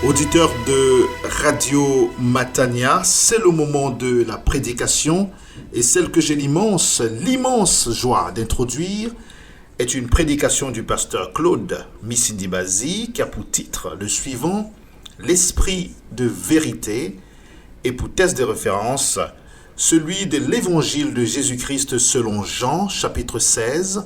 Auditeurs de Radio Matania, c'est le moment de la prédication et celle que j'ai l'immense joie d'introduire est une prédication du pasteur Claude Missindibazi qui a pour titre le suivant, l'esprit de vérité, et pour texte de référence, celui de l'évangile de Jésus-Christ selon Jean, chapitre 16,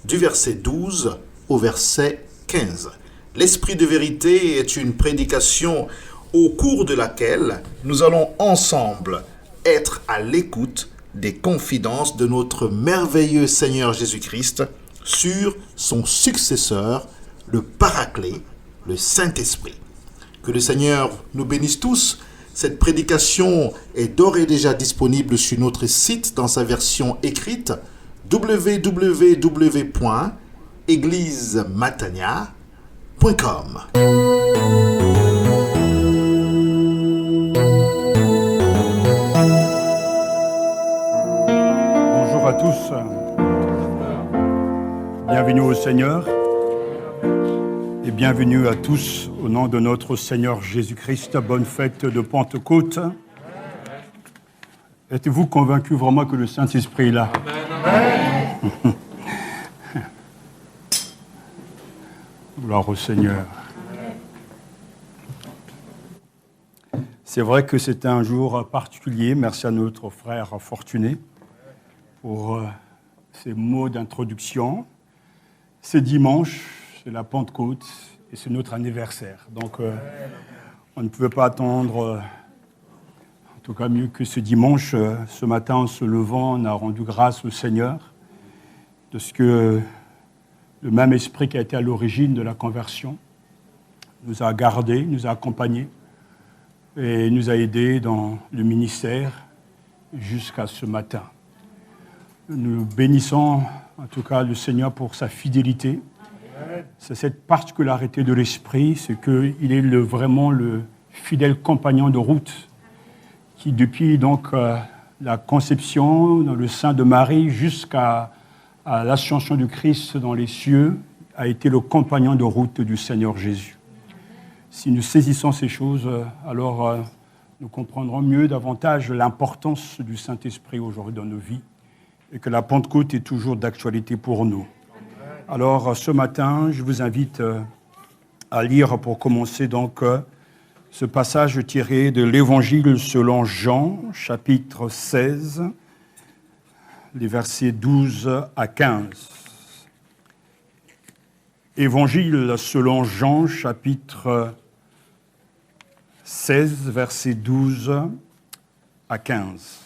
du verset 12 au verset 15. L'esprit de vérité est une prédication au cours de laquelle nous allons ensemble être à l'écoute des confidences de notre merveilleux Seigneur Jésus-Christ sur son successeur, le Paraclet, le Saint-Esprit. Que le Seigneur nous bénisse tous. Cette prédication est d'ores et déjà disponible sur notre site dans sa version écrite www.églisematania.com. Bonjour à tous. Bienvenue au Seigneur et bienvenue à tous au nom de notre Seigneur Jésus-Christ. Bonne fête de Pentecôte. Êtes-vous convaincus vraiment que le Saint-Esprit est là? Amen. Gloire au Seigneur. C'est vrai que c'est un jour particulier. Merci à notre frère Fortuné pour ces mots d'introduction. C'est dimanche, c'est la Pentecôte et c'est notre anniversaire. Donc, on ne pouvait pas attendre, en tout cas mieux que ce dimanche. Ce matin, en se levant, on a rendu grâce au Seigneur de ce que le même esprit qui a été à l'origine de la conversion nous a gardés, nous a accompagnés et nous a aidés dans le ministère jusqu'à ce matin. Nous bénissons en tout cas le Seigneur pour sa fidélité. C'est cette particularité de l'esprit, c'est qu'il est vraiment le fidèle compagnon de route qui, depuis donc la conception dans le sein de Marie jusqu'à l'ascension du Christ dans les cieux, a été le compagnon de route du Seigneur Jésus. Si nous saisissons ces choses, alors nous comprendrons mieux davantage l'importance du Saint-Esprit aujourd'hui dans nos vies et que la Pentecôte est toujours d'actualité pour nous. Alors ce matin, je vous invite à lire pour commencer donc ce passage tiré de l'Évangile selon Jean, chapitre 16, les versets 12 à 15. Évangile selon Jean, chapitre 16, versets 12 à 15.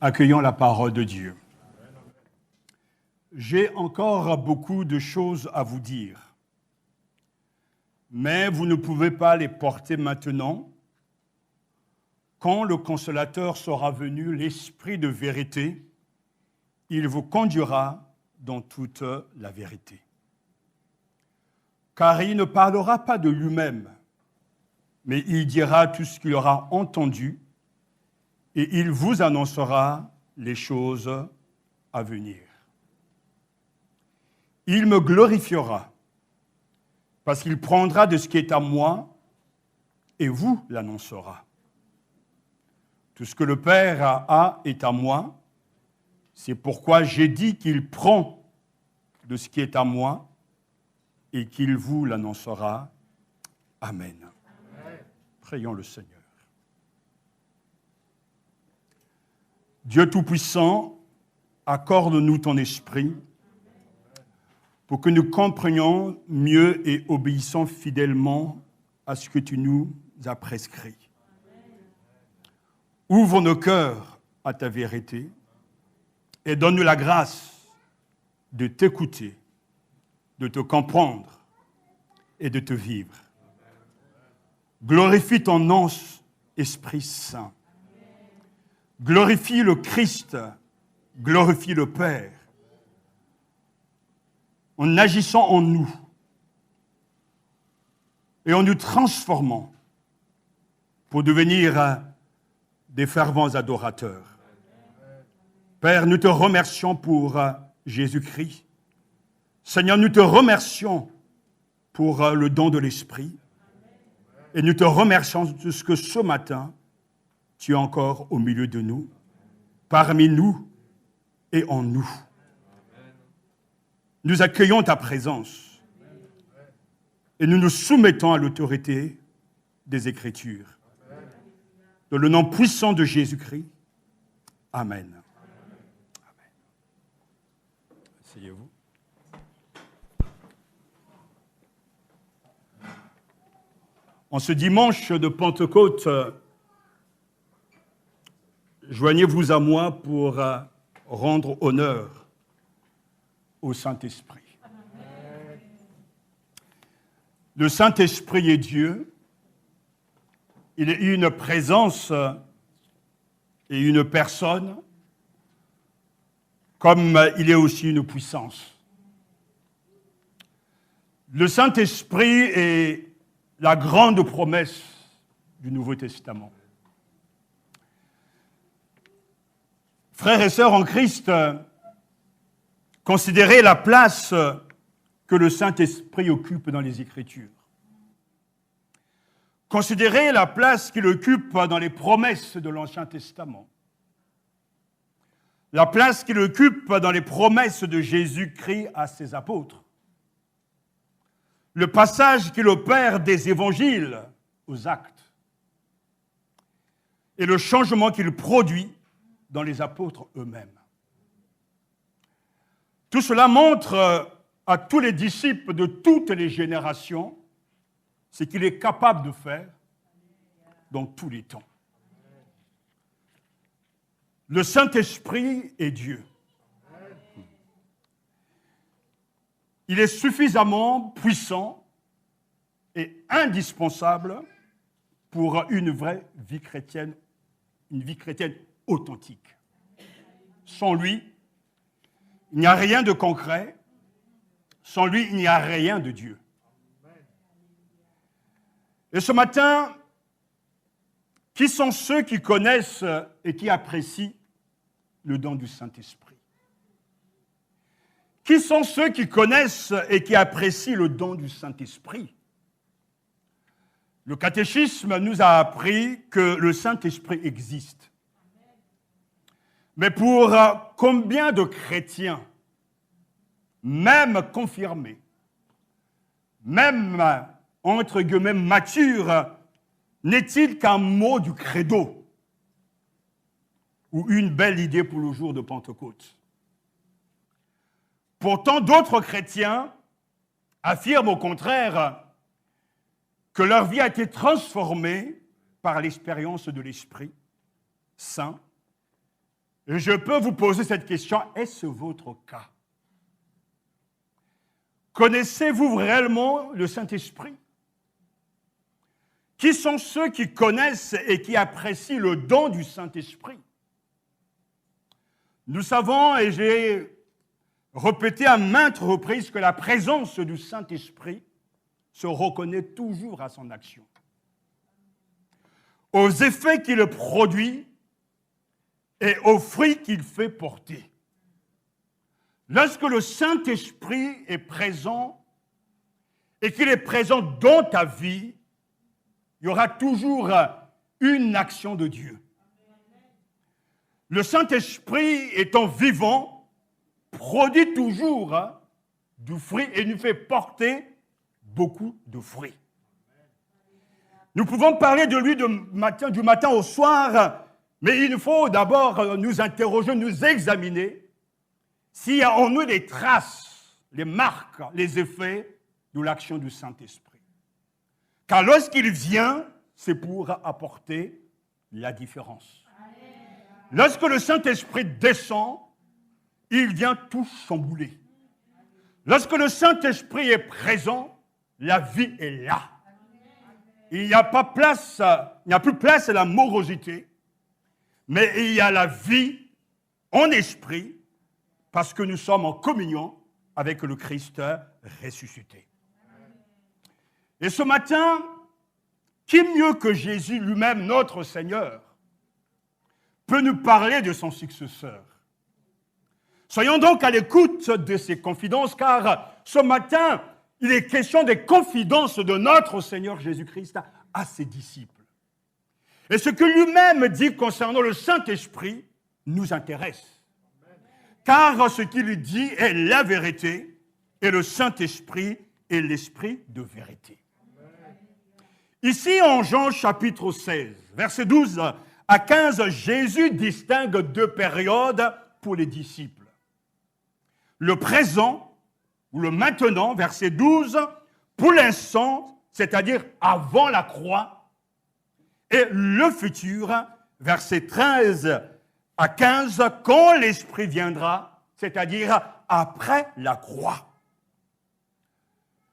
Accueillons la parole de Dieu. J'ai encore beaucoup de choses à vous dire, mais vous ne pouvez pas les porter maintenant. Quand le Consolateur sera venu, l'Esprit de vérité, il vous conduira dans toute la vérité. Car il ne parlera pas de lui-même, mais il dira tout ce qu'il aura entendu et il vous annoncera les choses à venir. Il me glorifiera, parce qu'il prendra de ce qui est à moi et vous l'annoncera. Tout ce que le Père a est à moi, c'est pourquoi j'ai dit qu'il prend de ce qui est à moi et qu'il vous l'annoncera. Amen. Amen. Prions le Seigneur. Dieu Tout-Puissant, accorde-nous ton esprit pour que nous comprenions mieux et obéissons fidèlement à ce que tu nous as prescrit. Ouvre nos cœurs à ta vérité et donne-nous la grâce de t'écouter, de te comprendre et de te vivre. Glorifie ton nom, Esprit Saint. Glorifie le Christ, glorifie le Père. en agissant en nous et en nous transformant pour devenir des fervents adorateurs. Père, nous te remercions pour Jésus-Christ. Seigneur, nous te remercions pour le don de l'Esprit. Et nous te remercions de ce que ce matin, tu es encore au milieu de nous, parmi nous et en nous. Nous accueillons ta présence et nous nous soumettons à l'autorité des Écritures. Dans le nom puissant de Jésus-Christ. Amen. Amen. Asseyez-vous. En ce dimanche de Pentecôte, joignez-vous à moi pour rendre honneur au Saint-Esprit. Le Saint-Esprit est Dieu. Il est une présence et une personne, comme il est aussi une puissance. Le Saint-Esprit est la grande promesse du Nouveau Testament. Frères et sœurs en Christ, considérez la place que le Saint-Esprit occupe dans les Écritures. Considérez la place qu'il occupe dans les promesses de l'Ancien Testament. La place qu'il occupe dans les promesses de Jésus-Christ à ses apôtres. Le passage qu'il opère des évangiles aux actes. Et le changement qu'il produit dans les apôtres eux-mêmes. Tout cela montre à tous les disciples de toutes les générations ce qu'il est capable de faire dans tous les temps. Le Saint-Esprit est Dieu. Il est suffisamment puissant et indispensable pour une vraie vie chrétienne, une vie chrétienne authentique. Sans lui, il n'y a rien de concret. Sans lui, il n'y a rien de Dieu. Et ce matin, qui sont ceux qui connaissent et qui apprécient le don du Saint-Esprit? Qui sont ceux qui connaissent et qui apprécient le don du Saint-Esprit? Le catéchisme nous a appris que le Saint-Esprit existe. Mais pour combien de chrétiens, même confirmés, même entre guillemets mature, n'est-il qu'un mot du credo ou une belle idée pour le jour de Pentecôte? Pourtant, d'autres chrétiens affirment au contraire que leur vie a été transformée par l'expérience de l'Esprit Saint. Et je peux vous poser cette question, est-ce votre cas? Connaissez-vous réellement le Saint-Esprit? Qui sont ceux qui connaissent et qui apprécient le don du Saint-Esprit? Nous savons, et j'ai répété à maintes reprises, que la présence du Saint-Esprit se reconnaît toujours à son action, aux effets qu'il produit et aux fruits qu'il fait porter. Lorsque le Saint-Esprit est présent et qu'il est présent dans ta vie, il y aura toujours une action de Dieu. Le Saint-Esprit étant vivant, produit toujours du fruit et nous fait porter beaucoup de fruits. Nous pouvons parler de lui du matin au soir, mais il faut d'abord nous interroger, nous examiner s'il y a en nous des traces, les marques, les effets de l'action du Saint-Esprit. Car lorsqu'il vient, c'est pour apporter la différence. Lorsque le Saint-Esprit descend, il vient tout chambouler. Lorsque le Saint-Esprit est présent, la vie est là. Il n'y a plus place à la morosité, mais il y a la vie en esprit, parce que nous sommes en communion avec le Christ ressuscité. Et ce matin, qui mieux que Jésus lui-même, notre Seigneur, peut nous parler de son successeur? Soyons donc à l'écoute de ses confidences, car ce matin, il est question des confidences de notre Seigneur Jésus-Christ à ses disciples. Et ce que lui-même dit concernant le Saint-Esprit nous intéresse. Car ce qu'il dit est la vérité, et le Saint-Esprit est l'Esprit de vérité. Ici, en Jean chapitre 16, versets 12 à 15, Jésus distingue deux périodes pour les disciples. Le présent, ou le maintenant, verset 12, pour l'instant, c'est-à-dire avant la croix, et le futur, verset 13 à 15, quand l'Esprit viendra, c'est-à-dire après la croix.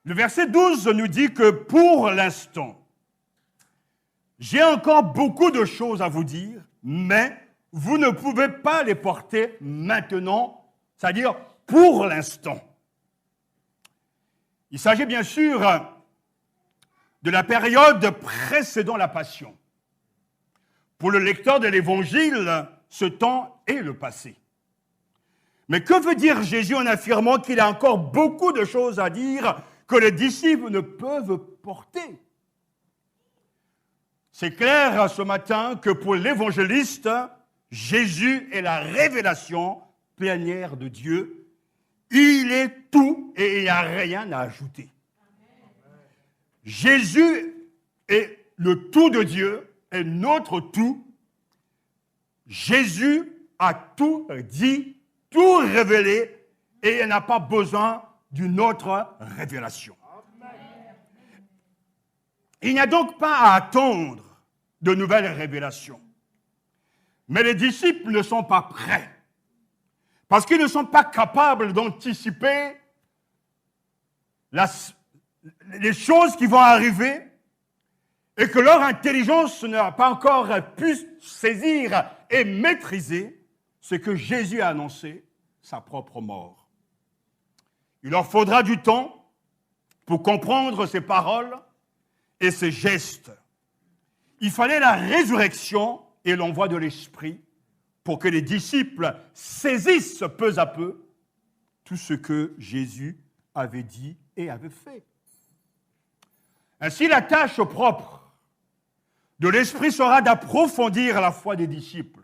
Le verset 12 nous dit que pour l'instant, j'ai encore beaucoup de choses à vous dire, mais vous ne pouvez pas les porter maintenant, c'est-à-dire pour l'instant. Il s'agit bien sûr de la période précédant la Passion. Pour le lecteur de l'Évangile, ce temps est le passé. Mais que veut dire Jésus en affirmant qu'il a encore beaucoup de choses à dire que les disciples ne peuvent porter? C'est clair ce matin que pour l'évangéliste, Jésus est la révélation plénière de Dieu. Il est tout et il n'y a rien à ajouter. Jésus est le tout de Dieu et notre tout. Jésus a tout dit, tout révélé et il n'a pas besoin d'une autre révélation. Il n'y a donc pas à attendre de nouvelles révélations. Mais les disciples ne sont pas prêts. Parce qu'ils ne sont pas capables d'anticiper les choses qui vont arriver et que leur intelligence n'a pas encore pu saisir et maîtriser ce que Jésus a annoncé, sa propre mort. Il leur faudra du temps pour comprendre ses paroles et ses gestes. Il fallait la résurrection et l'envoi de l'Esprit pour que les disciples saisissent peu à peu tout ce que Jésus avait dit et avait fait. Ainsi, la tâche propre de l'Esprit sera d'approfondir la foi des disciples,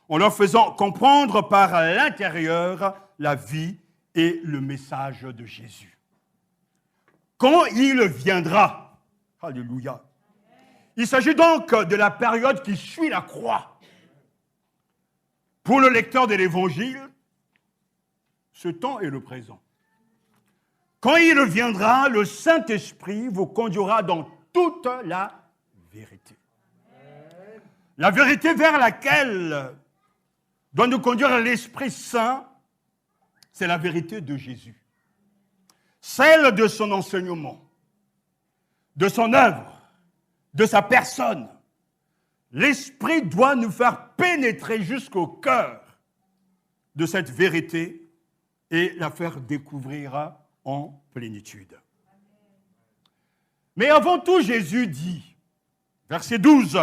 en leur faisant comprendre par l'intérieur la vie et le message de Jésus. Quand il viendra, alléluia, il s'agit donc de la période qui suit la croix. Pour le lecteur de l'Évangile, ce temps est le présent. Quand il viendra, le Saint-Esprit vous conduira dans toute la vérité. La vérité vers laquelle doit nous conduire l'Esprit Saint, c'est la vérité de Jésus. Celle de son enseignement, de son œuvre, de sa personne. L'Esprit doit nous faire pénétrer jusqu'au cœur de cette vérité et la faire découvrir en plénitude. Mais avant tout, Jésus dit, verset 12,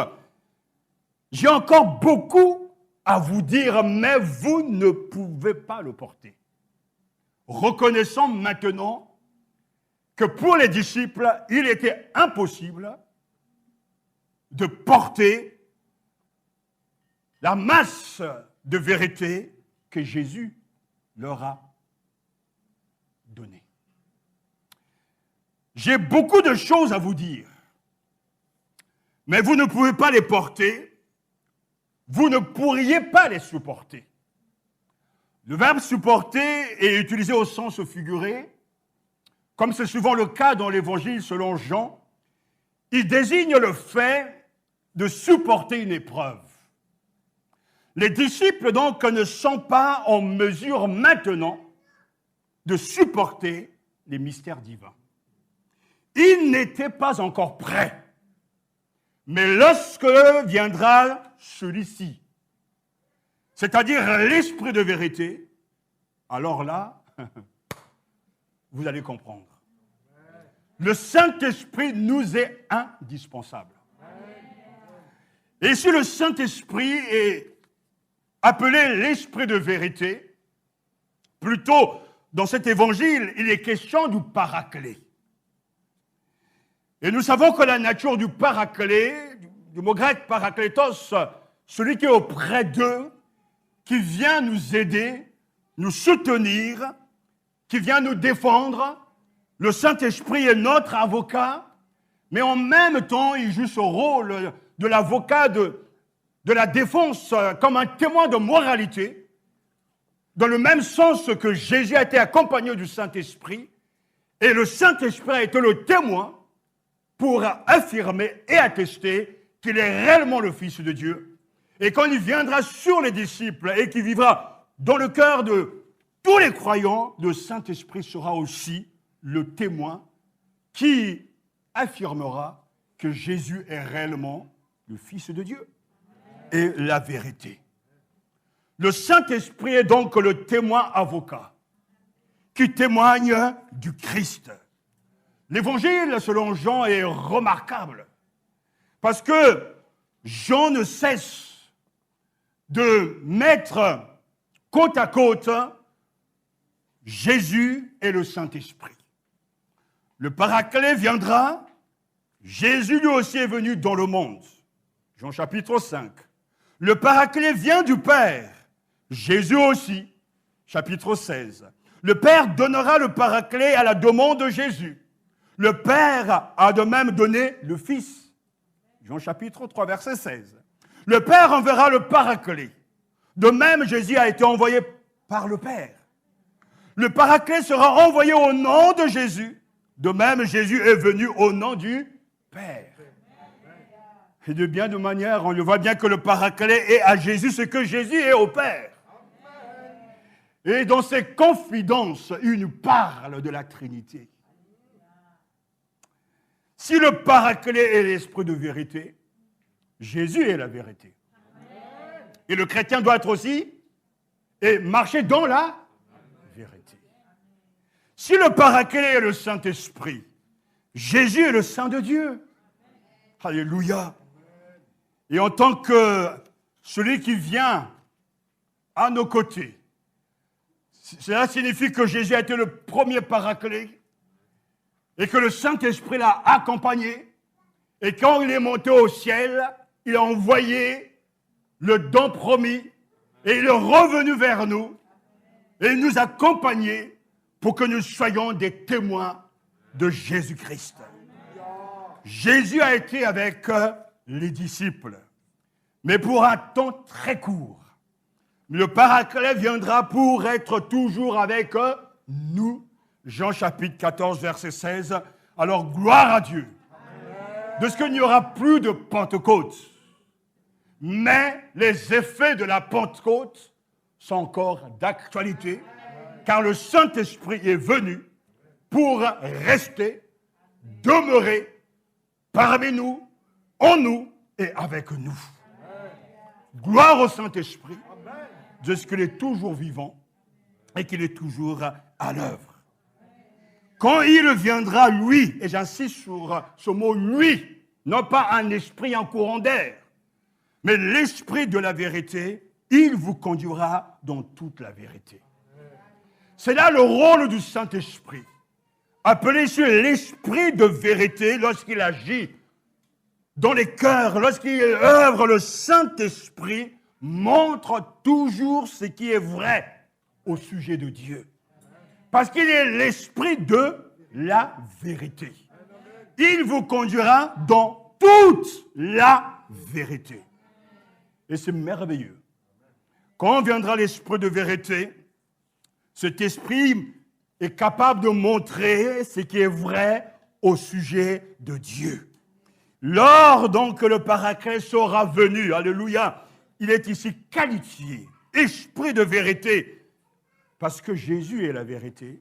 « J'ai encore beaucoup à vous dire, mais vous ne pouvez pas le porter. » Reconnaissons maintenant que pour les disciples, il était impossible de porter la masse de vérité que Jésus leur a donnée. J'ai beaucoup de choses à vous dire, mais vous ne pouvez pas les porter, vous ne pourriez pas les supporter. Le verbe supporter est utilisé au sens figuré, comme c'est souvent le cas dans l'Évangile selon Jean. Il désigne le fait de supporter une épreuve. Les disciples, donc, ne sont pas en mesure maintenant de supporter les mystères divins. Ils n'étaient pas encore prêts. Mais lorsque viendra celui-ci, c'est-à-dire l'Esprit de vérité, alors là, vous allez comprendre. Le Saint-Esprit nous est indispensable. Et si le Saint-Esprit est appelé l'Esprit de vérité, plutôt dans cet évangile, il est question du Paraclet. Et nous savons que la nature du Paraclet, du mot grec parakletos, celui qui est auprès d'eux, qui vient nous aider, nous soutenir, qui vient nous défendre. Le Saint-Esprit est notre avocat, mais en même temps, il joue ce rôle de l'avocat de la défense comme un témoin de moralité, dans le même sens que Jésus a été accompagné du Saint-Esprit, et le Saint-Esprit a été le témoin pour affirmer et attester qu'il est réellement le Fils de Dieu. Et quand il viendra sur les disciples et qu'il vivra dans le cœur de tous les croyants, le Saint-Esprit sera aussi le témoin qui affirmera que Jésus est réellement le Fils de Dieu et la vérité. Le Saint-Esprit est donc le témoin avocat qui témoigne du Christ. L'évangile, selon Jean, est remarquable parce que Jean ne cesse de mettre côte à côte Jésus et le Saint-Esprit. Le Paraclet viendra, Jésus lui aussi est venu dans le monde. Jean chapitre 5. Le Paraclet vient du Père, Jésus aussi, chapitre 16. Le Père donnera le Paraclet à la demande de Jésus. Le Père a de même donné le Fils. Jean chapitre 3, verset 16. Le Père enverra le Paraclet. De même, Jésus a été envoyé par le Père. Le Paraclet sera envoyé au nom de Jésus. De même, Jésus est venu au nom du Père. Et de bien de manière, on le voit bien que le Paraclet est à Jésus ce que Jésus est au Père. Et dans ses confidences, il nous parle de la Trinité. Si le Paraclet est l'Esprit de vérité, Jésus est la vérité. Et le chrétien doit être aussi et marcher dans la vérité. Si le Paraclet est le Saint-Esprit, Jésus est le Saint de Dieu. Alléluia. Et en tant que celui qui vient à nos côtés, cela signifie que Jésus a été le premier Paraclet et que le Saint-Esprit l'a accompagné. Et quand il est monté au ciel, il a envoyé le don promis et il est revenu vers nous et il nous a accompagnés pour que nous soyons des témoins de Jésus-Christ. Jésus a été avec les disciples, mais pour un temps très court. Le Paraclet viendra pour être toujours avec nous. Jean chapitre 14, verset 16. Alors, gloire à Dieu. De ce qu'il n'y aura plus de Pentecôte. Mais les effets de la Pentecôte sont encore d'actualité, car le Saint-Esprit est venu pour rester, demeurer parmi nous, en nous et avec nous. Gloire au Saint-Esprit, de ce qu'il est toujours vivant et qu'il est toujours à l'œuvre. Quand il viendra, lui, et j'insiste sur ce mot « lui », non pas un esprit en courant d'air, mais l'esprit de la vérité, il vous conduira dans toute la vérité. C'est là le rôle du Saint-Esprit. Appelé ici l'esprit de vérité, lorsqu'il agit dans les cœurs, lorsqu'il œuvre, le Saint-Esprit montre toujours ce qui est vrai au sujet de Dieu. Parce qu'il est l'esprit de la vérité. Il vous conduira dans toute la vérité. Et c'est merveilleux. Quand viendra l'esprit de vérité, cet esprit est capable de montrer ce qui est vrai au sujet de Dieu. Lors donc que le Paraclet sera venu, alléluia, il est ici qualifié, esprit de vérité, parce que Jésus est la vérité,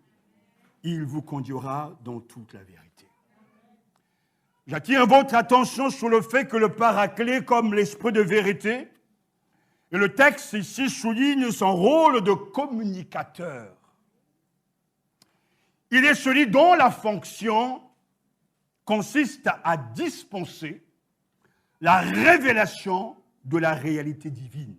il vous conduira dans toute la vérité. J'attire votre attention sur le fait que le Paraclet, comme l'esprit de vérité, et le texte ici souligne son rôle de communicateur. il est celui dont la fonction consiste à dispenser la révélation de la réalité divine.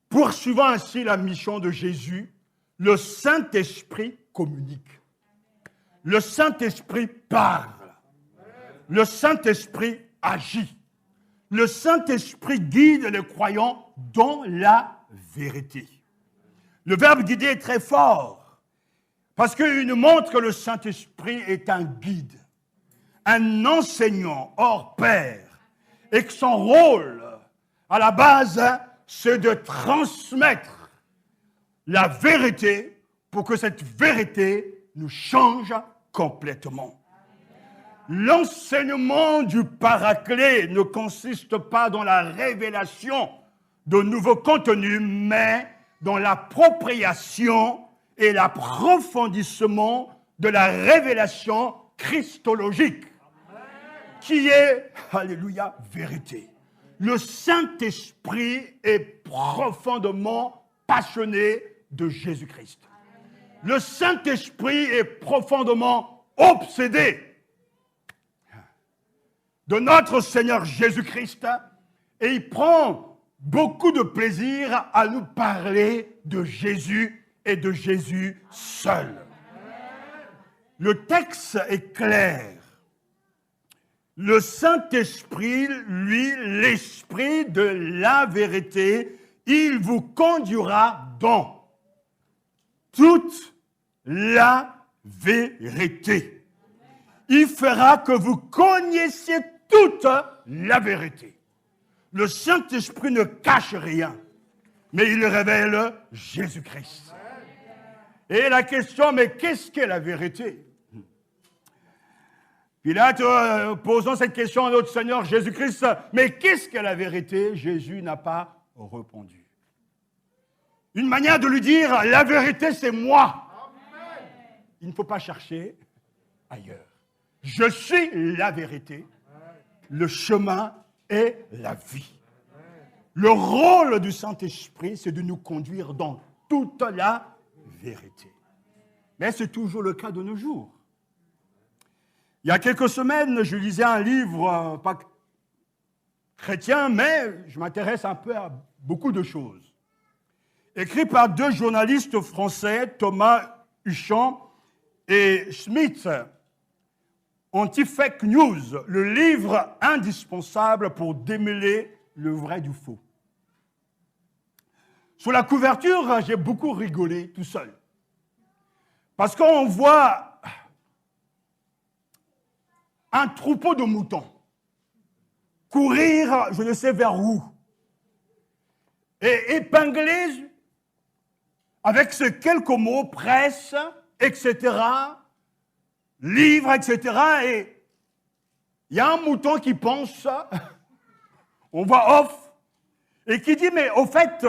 Poursuivant ainsi la mission de Jésus, le Saint-Esprit communique. Le Saint-Esprit parle. Le Saint-Esprit agit. Le Saint-Esprit guide les croyants dans la vérité. Le verbe guider est très fort parce qu'il nous montre que le Saint-Esprit est un guide, un enseignant hors pair et que son rôle, à la base, c'est de transmettre la vérité pour que cette vérité nous change complètement. L'enseignement du Paraclet ne consiste pas dans la révélation de nouveaux contenus, mais dans l'appropriation et l'approfondissement de la révélation christologique, qui est, alléluia, vérité. Le Saint-Esprit est profondément passionné de Jésus-Christ. Le Saint-Esprit est profondément obsédé de notre Seigneur Jésus-Christ et il prend beaucoup de plaisir à nous parler de Jésus et de Jésus seul. Le texte est clair. Le Saint-Esprit, lui, l'Esprit de la vérité, il vous conduira dans toute la vérité. Il fera que vous connaissiez toute la vérité. Le Saint-Esprit ne cache rien, mais il révèle Jésus-Christ. Et la question, mais qu'est-ce qu'est la vérité? Pilate, posant cette question à notre Seigneur Jésus-Christ, mais qu'est-ce que la vérité? Jésus n'a pas répondu. Une manière de lui dire, la vérité c'est moi. Il ne faut pas chercher ailleurs. Je suis la vérité, le chemin et la vie. Le rôle du Saint-Esprit, c'est de nous conduire dans toute la vérité. Mais c'est toujours le cas de nos jours. Il y a quelques semaines, je lisais un livre, pas chrétien, mais je m'intéresse un peu à beaucoup de choses. Écrit par deux journalistes français, Thomas Huchon et Schmitt, Anti-Fake News, le livre indispensable pour démêler le vrai du faux. Sur la couverture, j'ai beaucoup rigolé tout seul. Parce qu'on voit un troupeau de moutons courir, je ne sais vers où, et épingler avec ces quelques mots, presse, etc., livre, etc., et il y a un mouton qui pense, on voit off, et qui dit, mais au fait,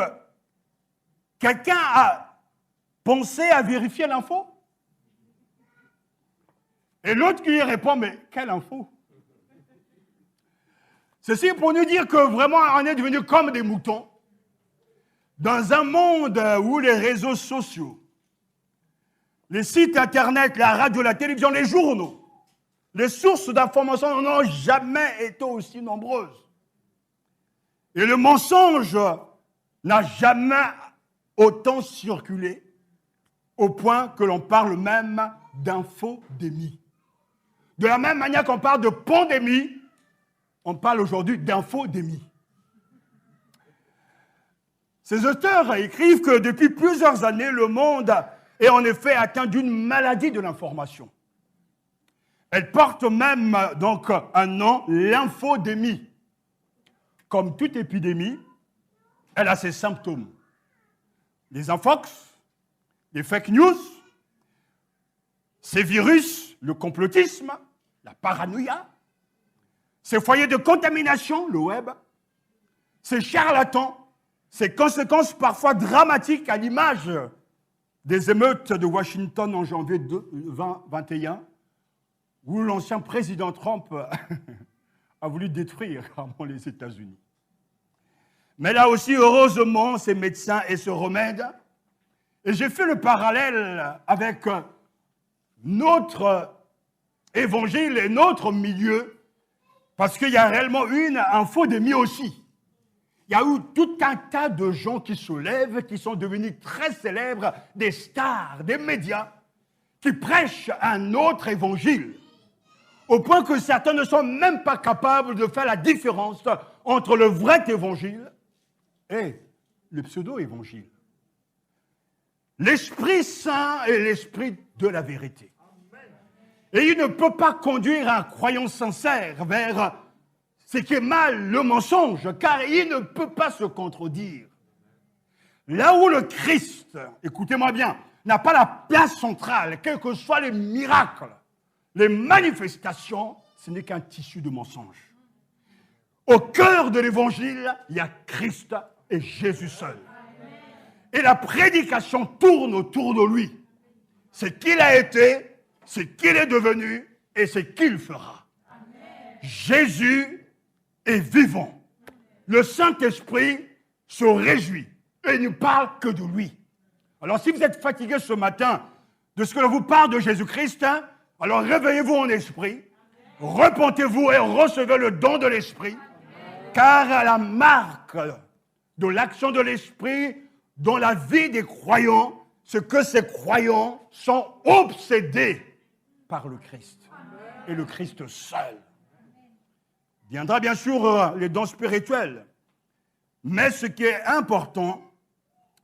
quelqu'un a pensé à vérifier l'info? Et l'autre qui lui répond, mais quelle info? Ceci pour nous dire que vraiment on est devenus comme des moutons dans un monde où les réseaux sociaux, les sites internet, la radio, la télévision, les journaux, les sources d'information n'ont jamais été aussi nombreuses. Et le mensonge n'a jamais autant circulé au point que l'on parle même d'infodémie. De la même manière qu'on parle de pandémie, on parle aujourd'hui d'infodémie. Ces auteurs écrivent que depuis plusieurs années, le monde est en effet atteint d'une maladie de l'information. Elle porte même donc un nom, l'infodémie. Comme toute épidémie, elle a ses symptômes. Les infox, les fake news, ces virus, le complotisme, la paranoïa, ces foyers de contamination, le web, ces charlatans, ces conséquences parfois dramatiques à l'image des émeutes de Washington en janvier 2021, où l'ancien président Trump a voulu détruire carrément les États-Unis. Mais là aussi, heureusement, ces médecins et ce remède. Et j'ai fait le parallèle avec notre évangile et notre milieu, parce qu'il y a réellement une infodémie aussi. Il y a eu tout un tas de gens qui se lèvent, qui sont devenus très célèbres, des stars, des médias, qui prêchent un autre évangile, au point que certains ne sont même pas capables de faire la différence entre le vrai évangile et le pseudo-évangile. L'Esprit Saint est l'Esprit de la vérité. Et il ne peut pas conduire un croyant sincère vers ce qui est mal, le mensonge, car il ne peut pas se contredire. Là où le Christ, écoutez-moi bien, n'a pas la place centrale, quels que soient les miracles, les manifestations, ce n'est qu'un tissu de mensonge. Au cœur de l'évangile, il y a Christ et Jésus seul. Et la prédication tourne autour de lui. C'est qui il a été, c'est qui il est devenu et c'est qui il fera. Jésus est vivant. Le Saint-Esprit se réjouit et il ne parle que de lui. Alors si vous êtes fatigué ce matin de ce que l'on vous parle de Jésus-Christ, alors réveillez-vous en esprit, repentez-vous et recevez le don de l'Esprit, car à la marque de l'action de l'Esprit dans la vie des croyants, c'est que ces croyants sont obsédés par le Christ et le Christ seul. Viendra bien sûr les dons spirituels, mais ce qui est important,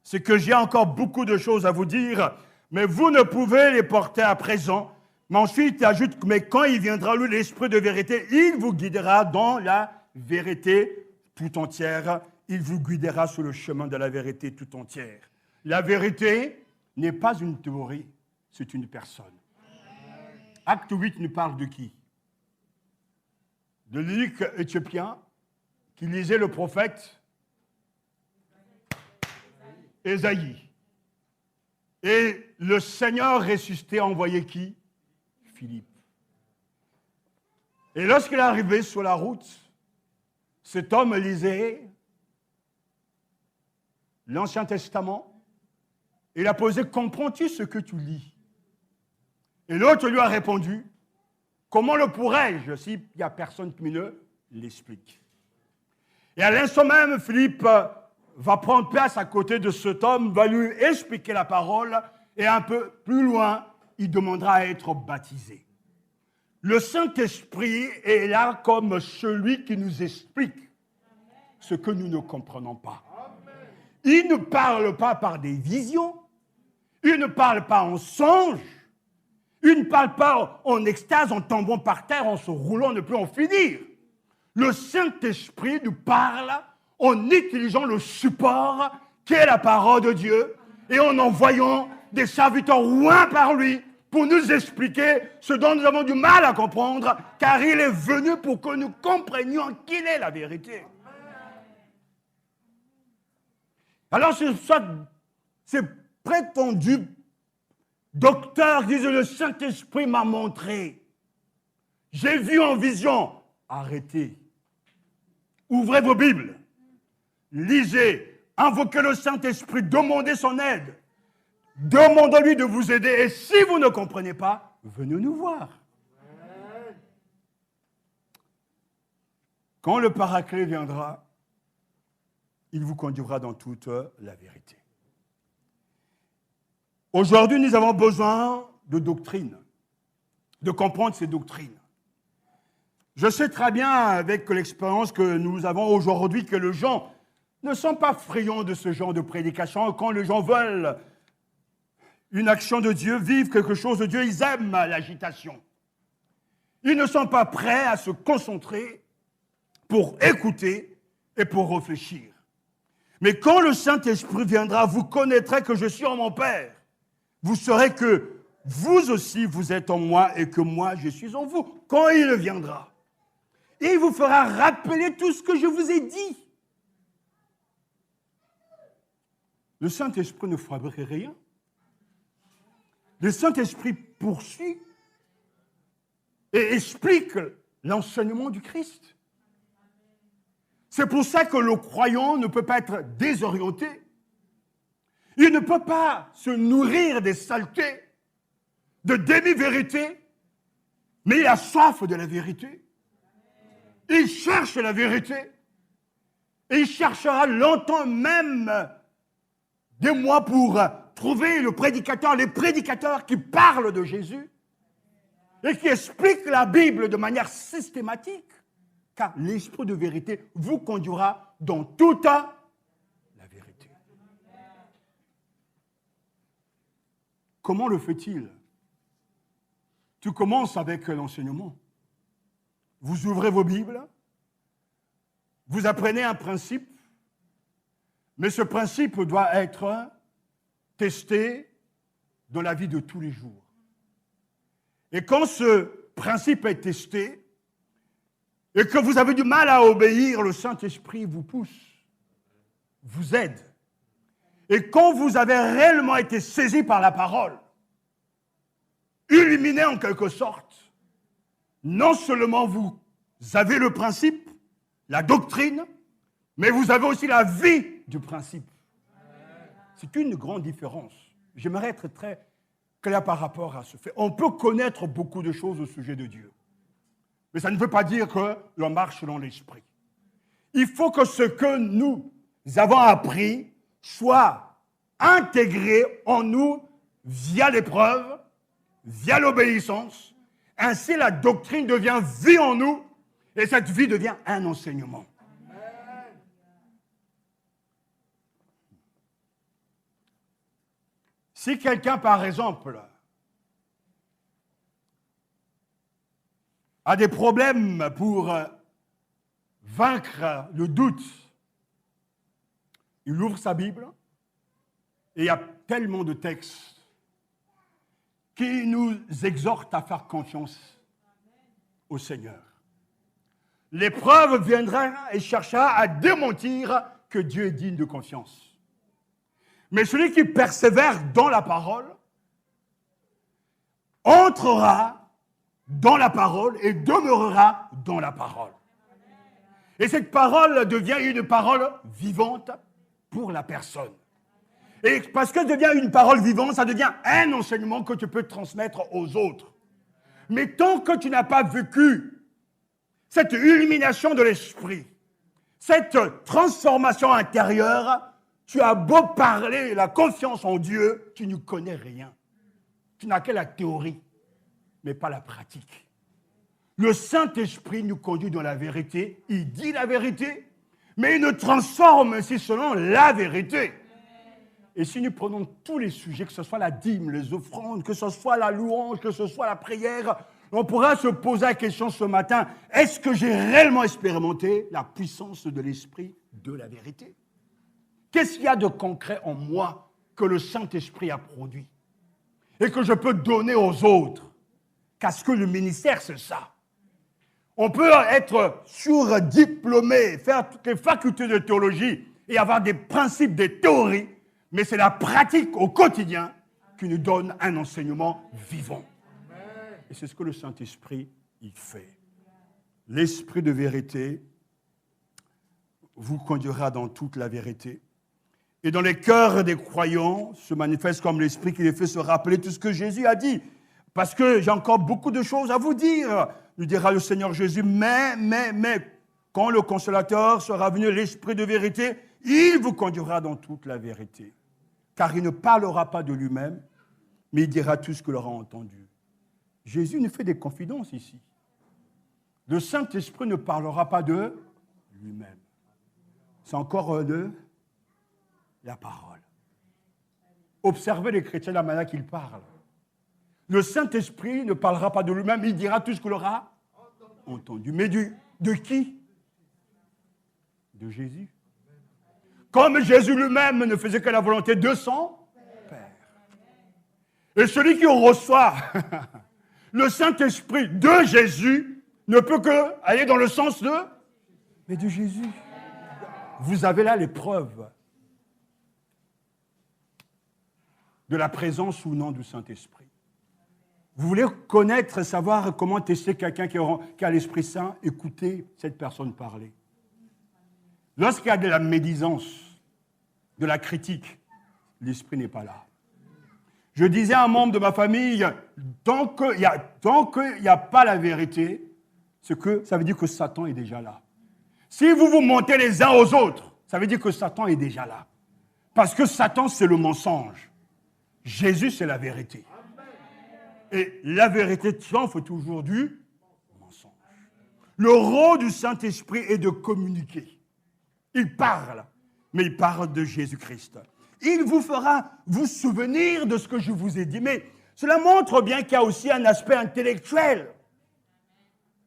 c'est que j'ai encore beaucoup de choses à vous dire, mais vous ne pouvez les porter à présent. Mais ensuite, il ajoute, mais quand il viendra, lui, l'Esprit de vérité, il vous guidera dans la vérité tout entière. Il vous guidera sur le chemin de la vérité tout entière. La vérité n'est pas une théorie, c'est une personne. Acte 8 nous parle de qui? De l'eunuque éthiopien qui lisait le prophète Ésaïe. Et le Seigneur ressuscité a envoyé qui? Philippe. Et lorsqu'il est arrivé sur la route, cet homme lisait l'Ancien Testament. Il a posé, comprends-tu ce que tu lis? Et l'autre lui a répondu, comment le pourrais-je s'il n'y a personne qui me l'explique? Et à l'instant même, Philippe va prendre place à côté de cet homme, va lui expliquer la parole, et un peu plus loin, il demandera à être baptisé. Le Saint-Esprit est là comme celui qui nous explique ce que nous ne comprenons pas. Il ne parle pas par des visions, il ne parle pas en songe, il ne parle pas en extase, en tombant par terre, en se roulant, ne peut en finir. Le Saint-Esprit nous parle en utilisant le support qui est la parole de Dieu et en envoyant des serviteurs oints par lui pour nous expliquer ce dont nous avons du mal à comprendre, car il est venu pour que nous comprenions qu'il est la vérité. Alors, ces prétendus docteurs disent, le Saint-Esprit m'a montré. J'ai vu en vision. Arrêtez. Ouvrez vos Bibles. Lisez. Invoquez le Saint-Esprit. Demandez son aide. Demandez-lui de vous aider. Et si vous ne comprenez pas, venez nous voir. Quand le Paraclet viendra, il vous conduira dans toute la vérité. Aujourd'hui, nous avons besoin de doctrine, de comprendre ces doctrines. Je sais très bien, avec l'expérience que nous avons aujourd'hui, que les gens ne sont pas friands de ce genre de prédication. Quand les gens veulent une action de Dieu, vivre quelque chose de Dieu, ils aiment l'agitation. Ils ne sont pas prêts à se concentrer pour écouter et pour réfléchir. Mais quand le Saint-Esprit viendra, vous connaîtrez que je suis en mon Père. Vous saurez que vous aussi, vous êtes en moi et que moi, je suis en vous. Quand il viendra, il vous fera rappeler tout ce que je vous ai dit. Le Saint-Esprit ne fabrique rien. Le Saint-Esprit poursuit et explique l'enseignement du Christ. C'est pour ça que le croyant ne peut pas être désorienté. Il ne peut pas se nourrir des saletés de demi-vérité, mais il a soif de la vérité. Il cherche la vérité. Et il cherchera longtemps, même des mois, pour trouver les prédicateurs qui parlent de Jésus et qui expliquent la Bible de manière systématique. Car l'esprit de vérité vous conduira dans toute la vérité. Comment le fait-il? Tu commences avec l'enseignement. Vous ouvrez vos Bibles, vous apprenez un principe, mais ce principe doit être testé dans la vie de tous les jours. Et quand ce principe est testé, et que vous avez du mal à obéir, le Saint-Esprit vous pousse, vous aide. Et quand vous avez réellement été saisi par la parole, illuminé en quelque sorte, non seulement vous avez le principe, la doctrine, mais vous avez aussi la vie du principe. C'est une grande différence. J'aimerais être très clair par rapport à ce fait. On peut connaître beaucoup de choses au sujet de Dieu, mais ça ne veut pas dire que l'on marche selon l'esprit. Il faut que ce que nous avons appris soit intégré en nous via l'épreuve, via l'obéissance. Ainsi, la doctrine devient vie en nous et cette vie devient un enseignement. Si quelqu'un, par exemple, a des problèmes pour vaincre le doute, il ouvre sa Bible et il y a tellement de textes qui nous exhortent à faire confiance au Seigneur. L'épreuve viendra et cherchera à démentir que Dieu est digne de confiance. Mais celui qui persévère dans la parole entrera dans la parole et demeurera dans la parole. Et cette parole devient une parole vivante pour la personne. Et parce qu'elle devient une parole vivante, ça devient un enseignement que tu peux transmettre aux autres. Mais tant que tu n'as pas vécu cette illumination de l'esprit, cette transformation intérieure, tu as beau parler la confiance en Dieu, tu ne connais rien. Tu n'as que la théorie, mais pas la pratique. Le Saint-Esprit nous conduit dans la vérité. Il dit la vérité, mais il nous transforme aussi selon la vérité. Et si nous prenons tous les sujets, que ce soit la dîme, les offrandes, que ce soit la louange, que ce soit la prière, on pourra se poser la question ce matin, est-ce que j'ai réellement expérimenté la puissance de l'Esprit de la vérité? Qu'est-ce qu'il y a de concret en moi que le Saint-Esprit a produit et que je peux donner aux autres? Parce que le ministère, c'est ça. On peut être surdiplômé, faire toutes les facultés de théologie et avoir des principes, des théories, mais c'est la pratique au quotidien qui nous donne un enseignement vivant. Et c'est ce que le Saint-Esprit y fait. L'Esprit de vérité vous conduira dans toute la vérité. Et dans les cœurs des croyants se manifeste comme l'Esprit qui les fait se rappeler tout ce que Jésus a dit. Parce que j'ai encore beaucoup de choses à vous dire, nous dira le Seigneur Jésus. Mais, quand le Consolateur sera venu, l'Esprit de vérité, il vous conduira dans toute la vérité. Car il ne parlera pas de lui-même, mais il dira tout ce qu'il aura entendu. Jésus nous fait des confidences ici. Le Saint-Esprit ne parlera pas de lui-même. C'est encore de la parole. Observez les chrétiens de la manière qu'ils parlent. Le Saint-Esprit ne parlera pas de lui-même, il dira tout ce qu'il aura entendu. Mais de qui? De Jésus. Comme Jésus lui-même ne faisait que la volonté de son Père. Et celui qui reçoit le Saint-Esprit de Jésus ne peut que aller dans le sens mais de Jésus. Vous avez là les preuves de la présence ou non du Saint-Esprit. Vous voulez connaître, savoir comment tester quelqu'un qui a l'Esprit Saint? Écoutez cette personne parler. Lorsqu'il y a de la médisance, de la critique, l'Esprit n'est pas là. Je disais à un membre de ma famille, tant qu'il n'y a pas la vérité, ça veut dire que Satan est déjà là. Si vous vous mentez les uns aux autres, ça veut dire que Satan est déjà là. Parce que Satan, c'est le mensonge. Jésus, c'est la vérité. Et la vérité triomphe toujours du mensonge. Le rôle du Saint-Esprit est de communiquer. Il parle, mais il parle de Jésus-Christ. Il vous fera vous souvenir de ce que je vous ai dit. Mais cela montre bien qu'il y a aussi un aspect intellectuel.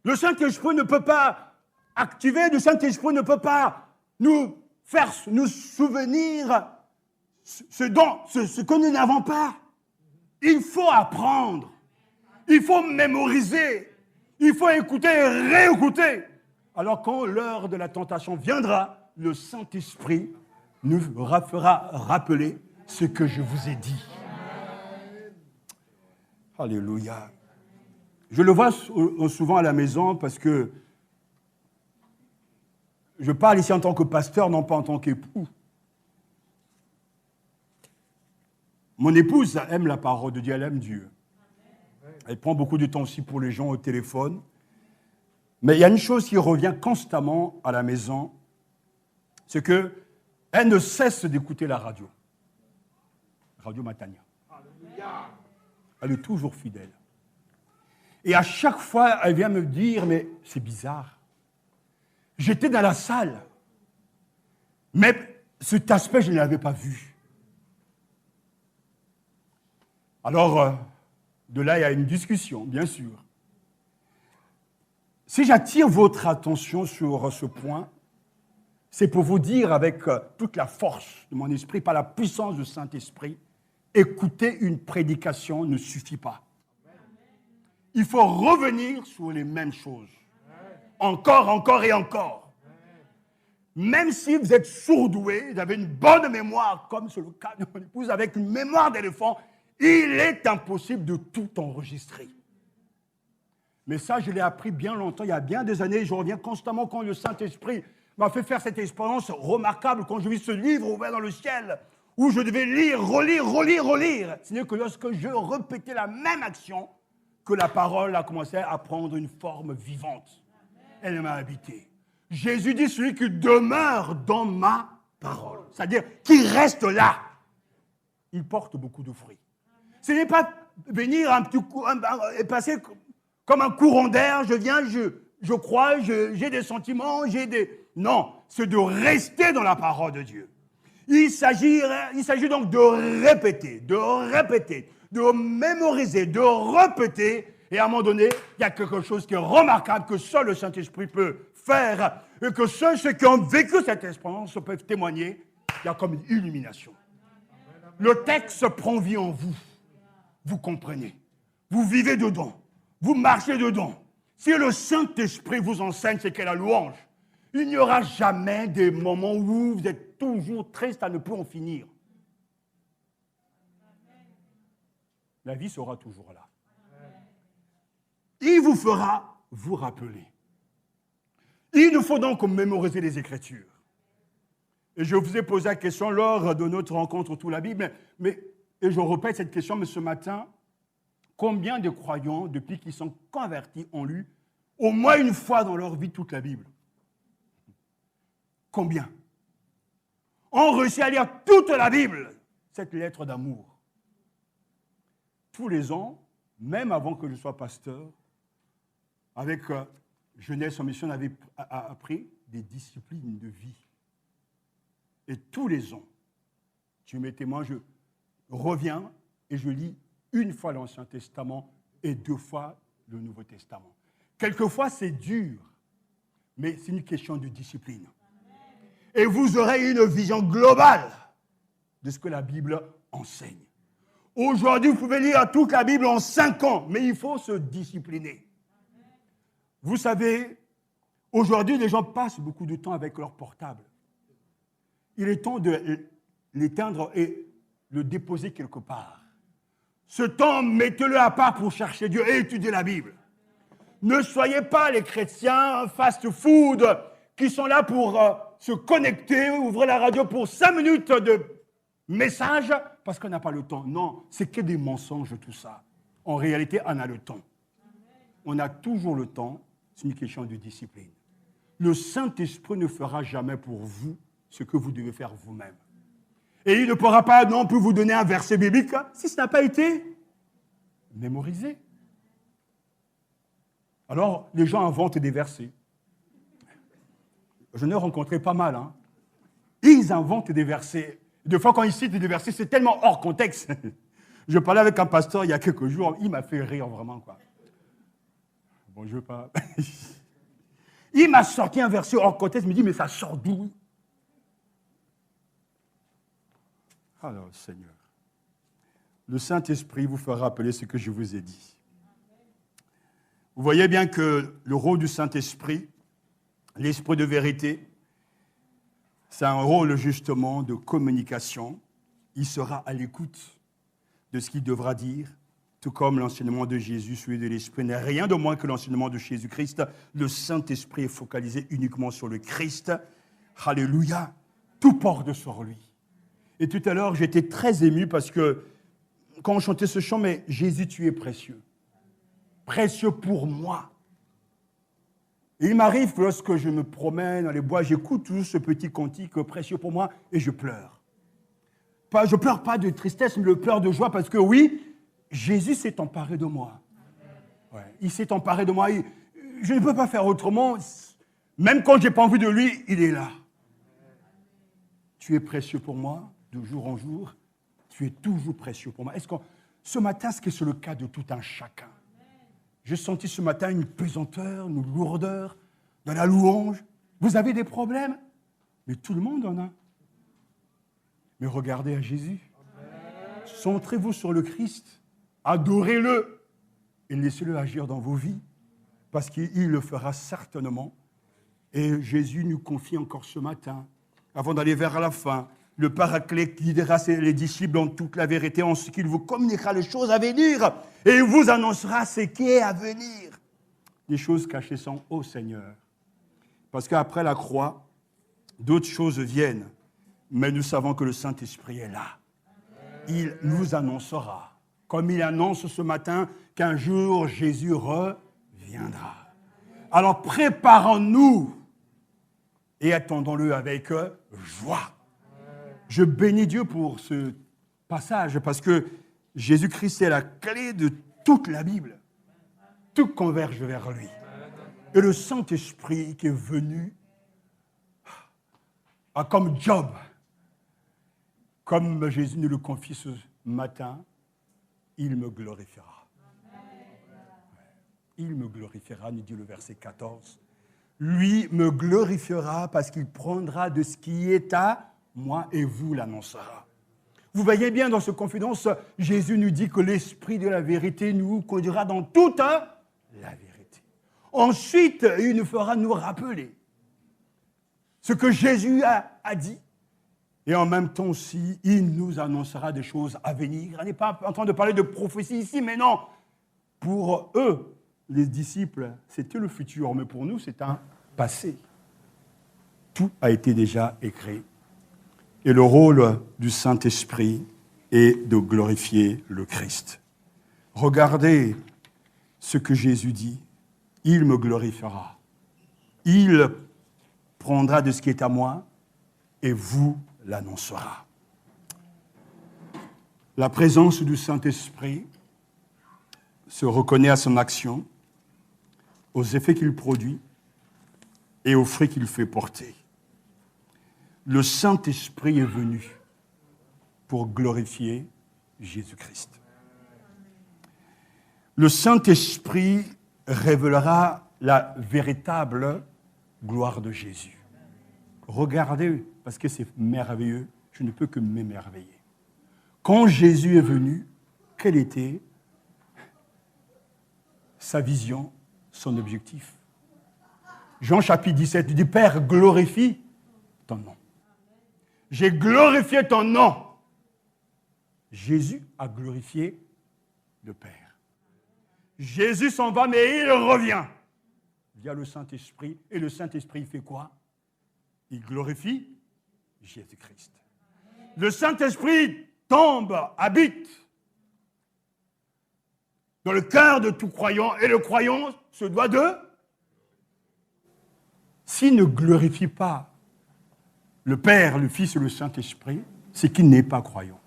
Le Saint-Esprit ne peut pas activer, le Saint-Esprit ne peut pas nous faire nous souvenir ce que nous n'avons pas. Il faut apprendre. Il faut mémoriser. Il faut écouter et réécouter. Alors quand l'heure de la tentation viendra, le Saint-Esprit nous fera rappeler ce que je vous ai dit. Alléluia. Je le vois souvent à la maison parce que je parle ici en tant que pasteur, non pas en tant qu'époux. Mon épouse aime la parole de Dieu, elle aime Dieu. Elle prend beaucoup de temps aussi pour les gens au téléphone. Mais il y a une chose qui revient constamment à la maison, c'est qu'elle ne cesse d'écouter la radio. Radio Matania. Elle est toujours fidèle. Et à chaque fois, elle vient me dire, mais c'est bizarre. J'étais dans la salle, mais cet aspect, je ne l'avais pas vu. Alors, de là, il y a une discussion, bien sûr. Si j'attire votre attention sur ce point, c'est pour vous dire avec toute la force de mon esprit, par la puissance du Saint-Esprit, écouter une prédication ne suffit pas. Il faut revenir sur les mêmes choses. Encore, encore et encore. Même si vous êtes sourdoué, vous avez une bonne mémoire, comme c'est le cas de mon épouse, avec une mémoire d'éléphant, il est impossible de tout enregistrer. Mais ça, je l'ai appris bien longtemps, il y a bien des années, je reviens constamment quand le Saint-Esprit m'a fait faire cette expérience remarquable quand je vis ce livre ouvert dans le ciel, où je devais lire, relire. Ce n'est que lorsque je répétais la même action que la parole a commencé à prendre une forme vivante. Elle m'a habité. Jésus dit, celui qui demeure dans ma parole, c'est-à-dire qui reste là, il porte beaucoup de fruits. Ce n'est pas venir un petit coup, et passer comme un courant d'air, je viens, je crois, j'ai des sentiments, Non, c'est de rester dans la parole de Dieu. Il s'agit donc de répéter, de mémoriser, de répéter. Et à un moment donné, il y a quelque chose qui est remarquable que seul le Saint-Esprit peut faire et que seuls ceux qui ont vécu cette expérience peuvent témoigner. Il y a comme une illumination. Le texte prend vie en vous. Vous comprenez. Vous vivez dedans. Vous marchez dedans. Si le Saint-Esprit vous enseigne ce qu'est la louange, il n'y aura jamais des moments où vous êtes toujours triste à ne plus en finir. La vie sera toujours là. Il vous fera vous rappeler. Il nous faut donc mémoriser les Écritures. Et je vous ai posé la question lors de notre rencontre autour de la Bible, et je répète cette question, mais ce matin, combien de croyants, depuis qu'ils sont convertis, ont lu au moins une fois dans leur vie toute la Bible? Combien? Ont réussi à lire toute la Bible, cette lettre d'amour. Tous les ans, même avant que je sois pasteur, avec Jeunesse en Mission, on avait appris des disciplines de vie. Et tous les ans, tu mets témoin, je reviens et je lis une fois l'Ancien Testament et 2 fois le Nouveau Testament. Quelquefois, c'est dur, mais c'est une question de discipline. Et vous aurez une vision globale de ce que la Bible enseigne. Aujourd'hui, vous pouvez lire toute la Bible en 5 ans, mais il faut se discipliner. Vous savez, aujourd'hui, les gens passent beaucoup de temps avec leur portable. Il est temps de l'éteindre et le déposer quelque part. Ce temps, mettez-le à part pour chercher Dieu et étudier la Bible. Ne soyez pas les chrétiens fast-food qui sont là pour se connecter, ouvrir la radio pour 5 minutes Message, parce qu'on n'a pas le temps. Non, c'est que des mensonges, tout ça. En réalité, on a le temps. On a toujours le temps. C'est une question de discipline. Le Saint-Esprit ne fera jamais pour vous ce que vous devez faire vous-même. Et il ne pourra pas non plus vous donner un verset biblique si ce n'a pas été mémorisé. Alors, les gens inventent des versets. Je n'ai rencontré pas mal. Ils inventent des versets. Des fois, quand ils citent des versets, c'est tellement hors contexte. Je parlais avec un pasteur il y a quelques jours, il m'a fait rire vraiment, quoi. Bon, je ne veux pas... Il m'a sorti un verset hors contexte, il me dit, mais ça sort d'où? Alors, Seigneur, le Saint-Esprit vous fera rappeler ce que je vous ai dit. Vous voyez bien que le rôle du Saint-Esprit, l'Esprit de vérité, c'est un rôle justement de communication. Il sera à l'écoute de ce qu'il devra dire, tout comme l'enseignement de Jésus, celui de l'Esprit, n'est rien de moins que l'enseignement de Jésus-Christ. Le Saint-Esprit est focalisé uniquement sur le Christ. Alléluia, tout porte sur lui. Et tout à l'heure, j'étais très ému parce que quand on chantait ce chant, mais Jésus, tu es précieux. Précieux pour moi. Et il m'arrive que lorsque je me promène dans les bois, j'écoute toujours ce petit cantique précieux pour moi et je pleure. Je ne pleure pas de tristesse, mais je pleure de joie parce que oui, Jésus s'est emparé de moi. Ouais, il s'est emparé de moi. Je ne peux pas faire autrement. Même quand je n'ai pas envie de lui, il est là. Tu es précieux pour moi, de jour en jour. Tu es toujours précieux pour moi. Ce matin, est-ce que c'est le cas de tout un chacun? J'ai senti ce matin une pesanteur, une lourdeur dans la louange. Vous avez des problèmes? Mais tout le monde en a. Mais regardez à Jésus. Centrez-vous sur le Christ. Adorez-le. Et laissez-le agir dans vos vies. Parce qu'il le fera certainement. Et Jésus nous confie encore ce matin, avant d'aller vers la fin, le Paraclet qui guidera les disciples dans toute la vérité, en ce qu'il vous communiquera les choses à venir et vous annoncera ce qui est à venir. Des choses cachées sont au Seigneur. Parce qu'après la croix, d'autres choses viennent. Mais nous savons que le Saint-Esprit est là. Il nous annoncera, comme il annonce ce matin, qu'un jour Jésus reviendra. Alors préparons-nous et attendons-le avec joie. Je bénis Dieu pour ce passage parce que Jésus-Christ est la clé de toute la Bible. Tout converge vers lui. Et le Saint-Esprit qui est venu a comme job, comme Jésus nous le confie ce matin, il me glorifiera. Il me glorifiera, nous dit le verset 14. Lui me glorifiera parce qu'il prendra de ce qui est à moi et vous l'annoncera. Vous voyez bien dans ce confidence, Jésus nous dit que l'Esprit de la vérité nous conduira dans toute la vérité. Ensuite, il nous fera nous rappeler ce que Jésus a dit. Et en même temps aussi, il nous annoncera des choses à venir. On n'est pas en train de parler de prophétie ici, mais non. Pour eux, les disciples, c'était le futur, mais pour nous, c'est un passé. Tout a été déjà écrit. Et le rôle du Saint-Esprit est de glorifier le Christ. Regardez ce que Jésus dit. Il me glorifiera. Il prendra de ce qui est à moi et vous l'annoncera. La présence du Saint-Esprit se reconnaît à son action, aux effets qu'il produit et aux fruits qu'il fait porter. Le Saint-Esprit est venu pour glorifier Jésus-Christ. Le Saint-Esprit révélera la véritable gloire de Jésus. Regardez, parce que c'est merveilleux, je ne peux que m'émerveiller. Quand Jésus est venu, quelle était sa vision, son objectif? Jean chapitre 17 dit, Père, glorifie ton nom. J'ai glorifié ton nom. Jésus a glorifié le Père. Jésus s'en va, mais il revient via le Saint-Esprit. Et le Saint-Esprit fait quoi? Il glorifie Jésus-Christ. le Saint-Esprit tombe, habite dans le cœur de tout croyant, et le croyant se doit de... S'il ne glorifie pas le Père, le Fils et le Saint-Esprit, c'est qu'il n'est pas croyant.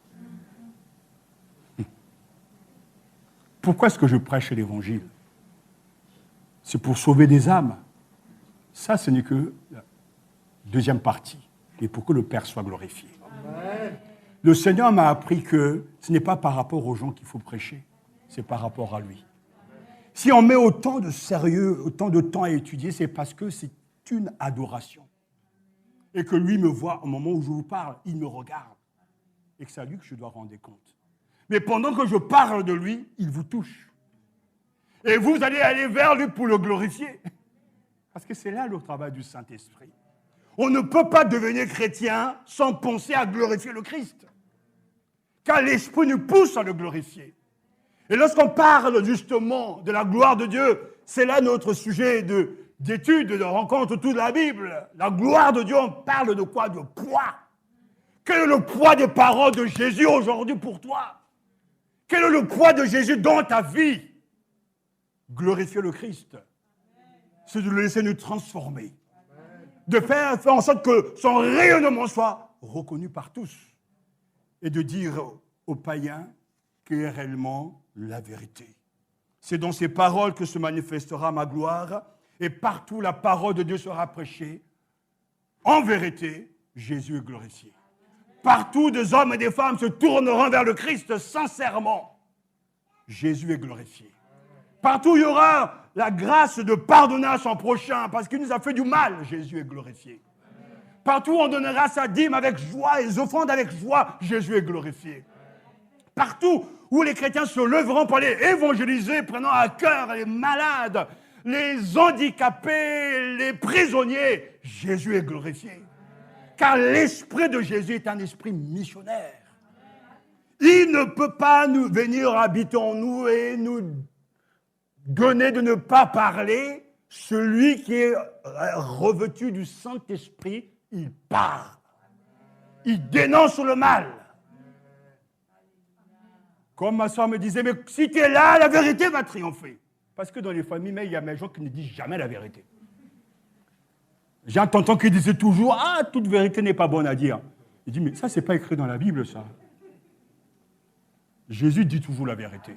Pourquoi est-ce que je prêche l'Évangile? C'est pour sauver des âmes. Ça, ce n'est que la deuxième partie, et pour que le Père soit glorifié. Amen. Le Seigneur m'a appris que ce n'est pas par rapport aux gens qu'il faut prêcher, c'est par rapport à lui. Si on met autant de sérieux, autant de temps à étudier, c'est parce que c'est une adoration. Et que lui me voit au moment où je vous parle, il me regarde. Et que c'est à lui que je dois rendre compte. Mais pendant que je parle de lui, il vous touche. Et vous allez aller vers lui pour le glorifier. Parce que c'est là le travail du Saint-Esprit. On ne peut pas devenir chrétien sans penser à glorifier le Christ. Car l'Esprit nous pousse à le glorifier. Et lorsqu'on parle justement de la gloire de Dieu, c'est là notre sujet d'étude, de rencontre toute la Bible. La gloire de Dieu, on parle de quoi? De poids. Quel est le poids des paroles de Jésus aujourd'hui pour toi? Quel est le poids de Jésus dans ta vie? Glorifier le Christ, c'est de le laisser nous transformer, de faire en sorte que son rayonnement soit reconnu par tous et de dire aux païens quelle est réellement la vérité. C'est dans ces paroles que se manifestera ma gloire et partout la parole de Dieu sera prêchée. En vérité, Jésus est glorifié. Partout des hommes et des femmes se tourneront vers le Christ sincèrement. Jésus est glorifié. Partout il y aura la grâce de pardonner à son prochain parce qu'il nous a fait du mal, Jésus est glorifié. Partout on donnera sa dîme avec joie et les offrandes avec joie, Jésus est glorifié. Partout où les chrétiens se lèveront pour aller évangéliser, prenant à cœur les malades, les handicapés, les prisonniers, Jésus est glorifié. Car l'esprit de Jésus est un esprit missionnaire. Il ne peut pas nous venir habiter en nous et nous donner de ne pas parler. Celui qui est revêtu du Saint-Esprit, il parle. Il dénonce le mal. Comme ma soeur me disait, mais si tu es là, la vérité va triompher. Parce que dans les familles, il y a des gens qui ne disent jamais la vérité. J'ai un tonton qui disait toujours, ah, toute vérité n'est pas bonne à dire. Il dit, mais ça, c'est pas écrit dans la Bible, ça. Jésus dit toujours la vérité.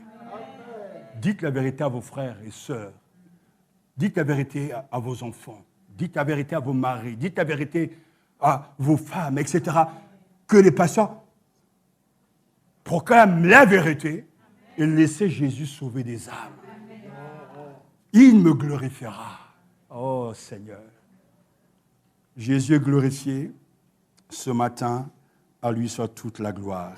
Dites la vérité à vos frères et sœurs. Dites la vérité à vos enfants. Dites la vérité à vos maris. Dites la vérité à vos femmes, etc. Que les pasteurs proclament la vérité et laissez Jésus sauver des âmes. Il me glorifiera. Oh Seigneur. Jésus est glorifié. Ce matin, à lui soit toute la gloire.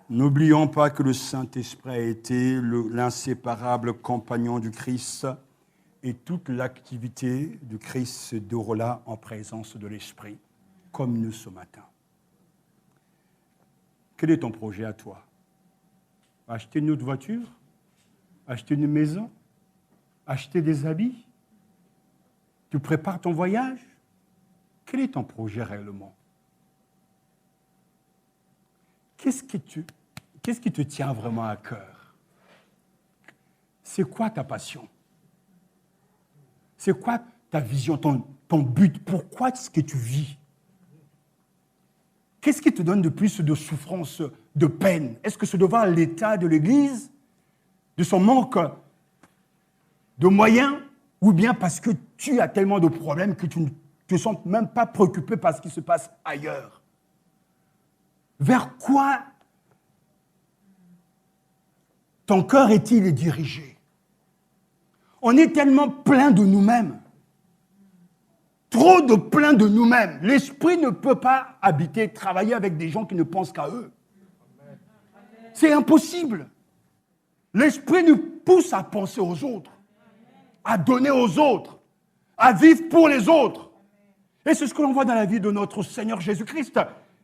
N'oublions pas que le Saint-Esprit a été l'inséparable compagnon du Christ et toute l'activité du Christ se déroula en présence de l'Esprit, comme nous ce matin. Quel est ton projet à toi? Acheter une autre voiture? Acheter une maison? Acheter des habits? Tu prépares ton voyage? Quel est ton projet réellement? Qu'est-ce qui te tient vraiment à cœur? C'est quoi ta passion? C'est quoi ta vision, ton but? Pourquoi est-ce que tu vis? Qu'est-ce qui te donne de plus de souffrance, de peine? Est-ce que c'est devant l'état de l'Église, de son manque de moyens, ou bien parce que tu as tellement de problèmes que tu ne te sens même pas préoccupé par ce qui se passe ailleurs? Vers quoi ton cœur est-il dirigé? On est tellement plein de nous-mêmes. Trop de plein de nous-mêmes. L'esprit ne peut pas habiter, travailler avec des gens qui ne pensent qu'à eux. C'est impossible. L'esprit nous pousse à penser aux autres, à donner aux autres, à vivre pour les autres. Et c'est ce que l'on voit dans la vie de notre Seigneur Jésus-Christ,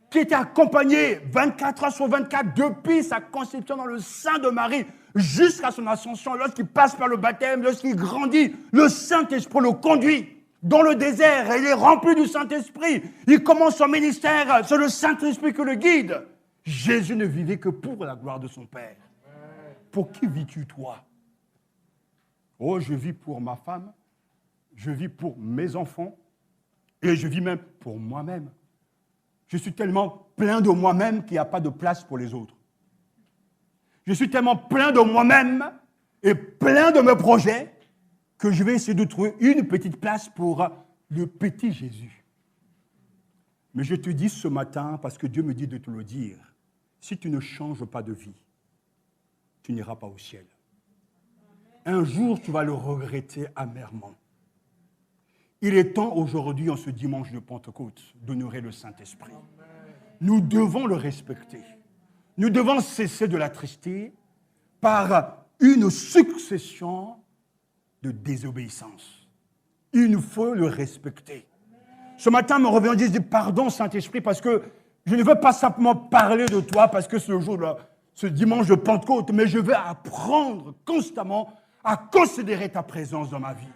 qui était accompagné 24 heures sur 24 depuis sa conception dans le sein de Marie jusqu'à son ascension. Lorsqu'il passe par le baptême, lorsqu'il grandit, le Saint-Esprit le conduit dans le désert, et il est rempli du Saint-Esprit. Il commence son ministère, c'est le Saint-Esprit qui le guide. Jésus ne vivait que pour la gloire de son Père. Pour qui vis-tu, toi? Oh, je vis pour ma femme, je vis pour mes enfants, et je vis même pour moi-même. Je suis tellement plein de moi-même qu'il n'y a pas de place pour les autres. Je suis tellement plein de moi-même et plein de mes projets que je vais essayer de trouver une petite place pour le petit Jésus. Mais je te dis ce matin, parce que Dieu me dit de te le dire, si tu ne changes pas de vie, tu n'iras pas au ciel. Un jour, tu vas le regretter amèrement. Il est temps aujourd'hui, en ce dimanche de Pentecôte, d'honorer le Saint-Esprit. Nous devons le respecter. Nous devons cesser de l'attrister par une succession de désobéissance. Il nous faut le respecter. Ce matin, me revient, je dis pardon Saint-Esprit parce que je ne veux pas simplement parler de toi parce que c'est le jour de ce dimanche de Pentecôte, mais je veux apprendre constamment à considérer ta présence dans ma vie.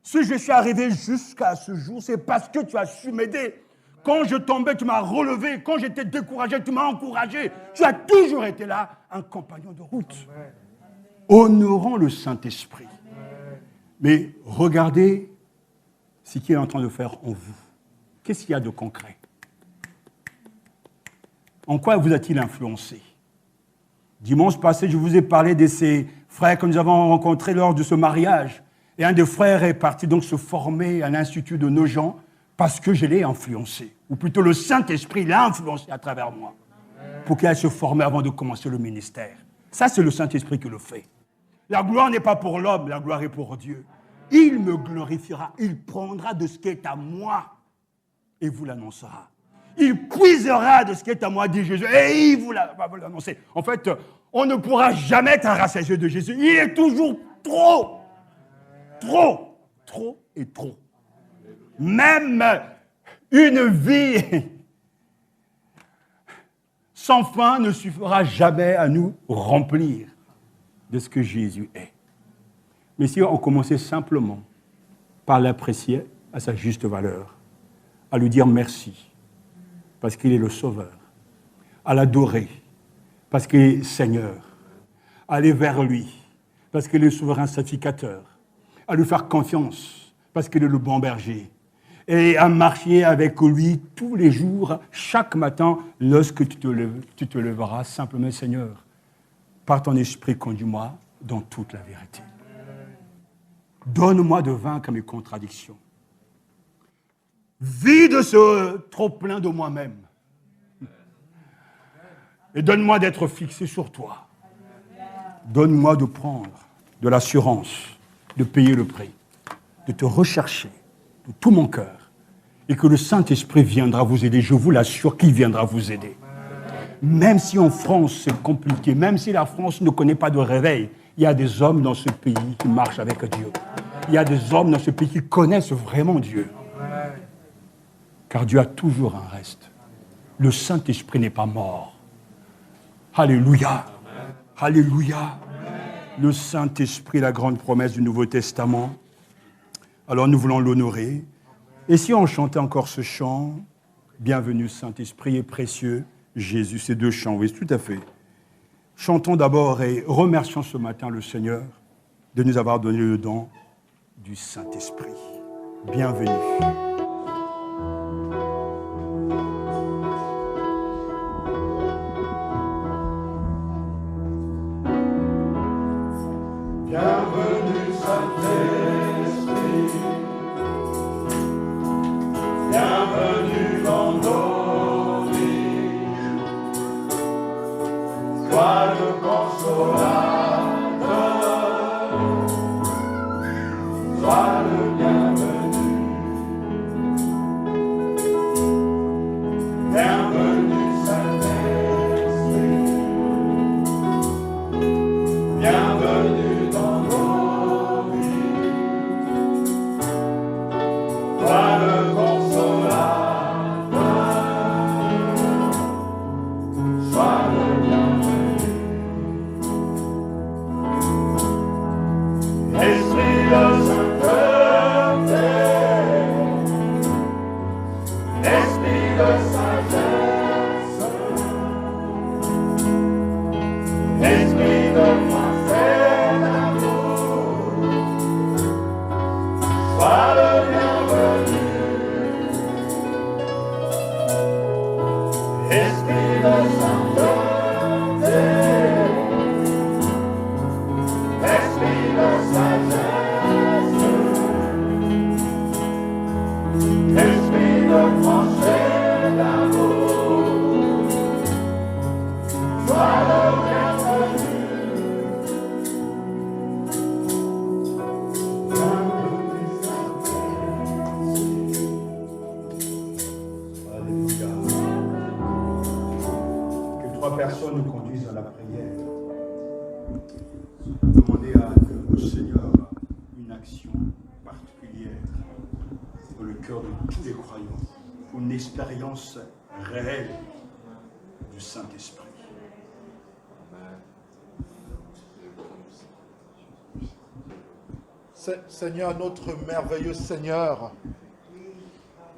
Si je suis arrivé jusqu'à ce jour, c'est parce que tu as su m'aider. Quand je tombais, tu m'as relevé. Quand j'étais découragé, tu m'as encouragé. Tu as toujours été là, un compagnon de route. Honorons le Saint-Esprit. Mais regardez ce qu'il est en train de faire en vous. Qu'est-ce qu'il y a de concret? En quoi vous a-t-il influencé? Dimanche passé, je vous ai parlé de ces frères que nous avons rencontrés lors de ce mariage. Et un des frères est parti donc se former à l'Institut de Nogent parce que je l'ai influencé. Ou plutôt le Saint-Esprit l'a influencé à travers moi pour qu'il aille se former avant de commencer le ministère. Ça, c'est le Saint-Esprit qui le fait. La gloire n'est pas pour l'homme, la gloire est pour Dieu. Il me glorifiera, il prendra de ce qui est à moi et vous l'annoncera. Il puisera de ce qui est à moi, dit Jésus, et il va vous l'annoncer. En fait, on ne pourra jamais être rassasié de Jésus. Il est toujours trop et trop. Même une vie sans fin ne suffira jamais à nous remplir de ce que Jésus est. Mais si on commençait simplement par l'apprécier à sa juste valeur, à lui dire merci, parce qu'il est le Sauveur, à l'adorer, parce qu'il est Seigneur, à aller vers lui, parce qu'il est le souverain sacrificateur, à lui faire confiance, parce qu'il est le bon berger, et à marcher avec lui tous les jours, chaque matin, lorsque tu te lèveras, simplement, Seigneur, par ton esprit, conduis-moi dans toute la vérité. Donne-moi de vaincre mes contradictions. Vide ce trop plein de moi-même. Et donne-moi d'être fixé sur toi. Donne-moi de prendre de l'assurance, de payer le prix, de te rechercher de tout mon cœur. Et que le Saint-Esprit viendra vous aider. Je vous l'assure qu'il viendra vous aider. Même si en France c'est compliqué, même si la France ne connaît pas de réveil, il y a des hommes dans ce pays qui marchent avec Dieu. Il y a des hommes dans ce pays qui connaissent vraiment Dieu. Car Dieu a toujours un reste. Le Saint-Esprit n'est pas mort. Alléluia. Alléluia. Le Saint-Esprit, la grande promesse du Nouveau Testament. Alors nous voulons l'honorer. Et si on chantait encore ce chant, Bienvenue Saint-Esprit et précieux Jésus, ces deux chants, oui, tout à fait. Chantons d'abord et remercions ce matin le Seigneur de nous avoir donné le don du Saint-Esprit. Bienvenue. Bienvenue Saint-Esprit, bienvenue dans nos vies, sois le consolateur, sois le bienvenu, Esprit de sainteté, Esprit de sagesse, Esprit de pensée d'amour, sois le bienvenu. Alléluia. Que trois personnes nous conduisent à la prière. Demandez au Seigneur une action particulière dans le cœur de tous les croyants, une expérience réelle du Saint-Esprit. Seigneur, notre merveilleux Seigneur,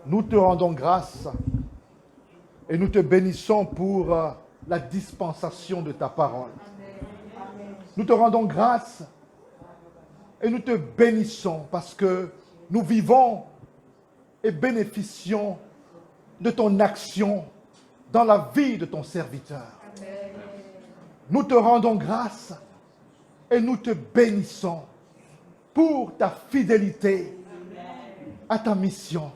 nous te rendons grâce et nous te bénissons pour la dispensation de ta parole. Nous te rendons grâce et nous te bénissons parce que nous vivons et bénéficions de ton action dans la vie de ton serviteur. Nous te rendons grâce et nous te bénissons pour ta fidélité à ta mission.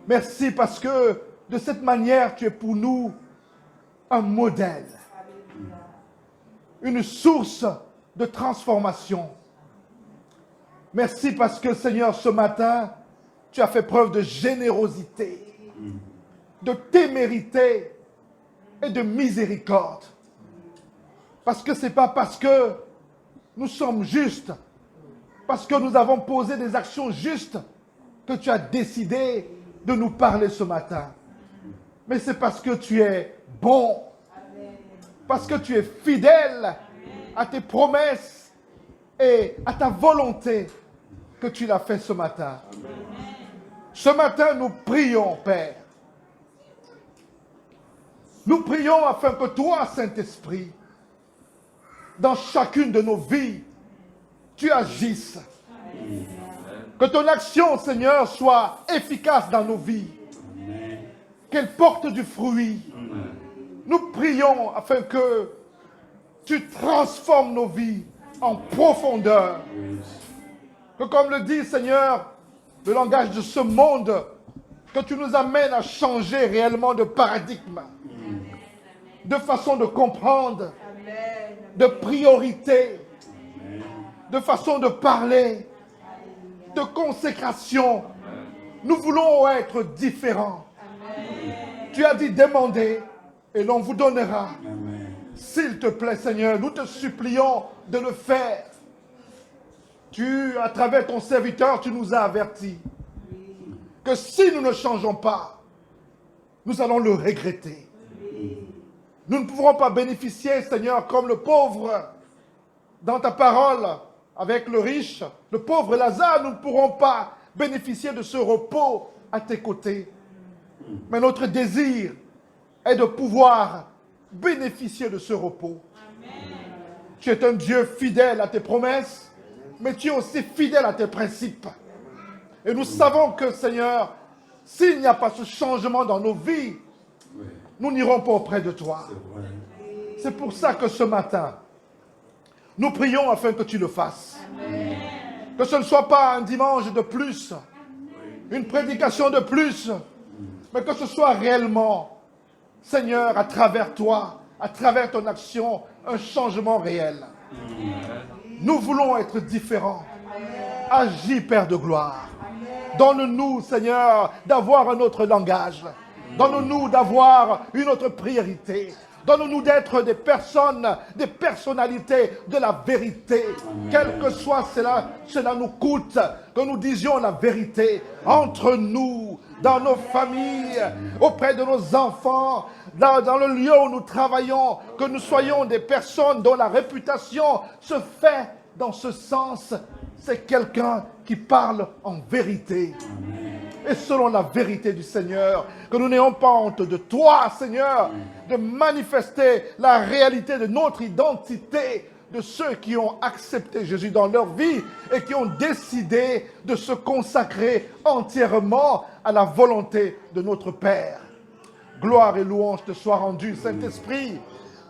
Merci parce que de cette manière, tu es pour nous un modèle, une source de transformation. Merci parce que, Seigneur, ce matin, tu as fait preuve de générosité, de témérité et de miséricorde. Parce que ce n'est pas parce que nous sommes justes, parce que nous avons posé des actions justes, que tu as décidé de nous parler ce matin. Mais c'est parce que tu es bon, parce que tu es fidèle à tes promesses et à ta volonté que tu l'as fait ce matin. Ce matin, nous prions, Père. Nous prions afin que toi, Saint-Esprit, dans chacune de nos vies, tu agisses. Que ton action, Seigneur, soit efficace dans nos vies. Qu'elle porte du fruit. Nous prions afin que tu transformes nos vies en profondeur. Que comme le dit, Seigneur, le langage de ce monde, que tu nous amènes à changer réellement de paradigme, de façon de comprendre, de priorité, de façon de parler, de consécration. Nous voulons être différents. Tu as dit demander et l'on vous donnera. S'il te plaît, Seigneur, nous te supplions de le faire. Tu, à travers ton serviteur, tu nous as avertis que si nous ne changeons pas, nous allons le regretter. Nous ne pourrons pas bénéficier, Seigneur, comme le pauvre dans ta parole, avec le riche, le pauvre Lazare, nous ne pourrons pas bénéficier de ce repos à tes côtés. Mais notre désir est de pouvoir bénéficier de ce repos. Tu es un Dieu fidèle à tes promesses, mais tu es aussi fidèle à tes principes. Et nous savons que, Seigneur, s'il n'y a pas ce changement dans nos vies, nous n'irons pas auprès de toi. C'est pour ça que ce matin, nous prions afin que tu le fasses. Amen. Que ce ne soit pas un dimanche de plus, une prédication de plus, mais que ce soit réellement, Seigneur, à travers toi, à travers ton action, un changement réel. Nous voulons être différents. Agis, Père de gloire. Donne-nous, Seigneur, d'avoir un autre langage. Donne-nous d'avoir une autre priorité. Donne-nous d'être des personnes, des personnalités de la vérité. Quel que soit cela nous coûte, que nous disions la vérité entre nous, dans nos familles, auprès de nos enfants, dans le lieu où nous travaillons, que nous soyons des personnes dont la réputation se fait dans ce sens. C'est quelqu'un qui parle en vérité. Et selon la vérité du Seigneur, que nous n'ayons pas honte de toi, Seigneur, de manifester la réalité de notre identité, de ceux qui ont accepté Jésus dans leur vie et qui ont décidé de se consacrer entièrement à la volonté de notre Père. gloire et louange te soient rendues, Saint-Esprit,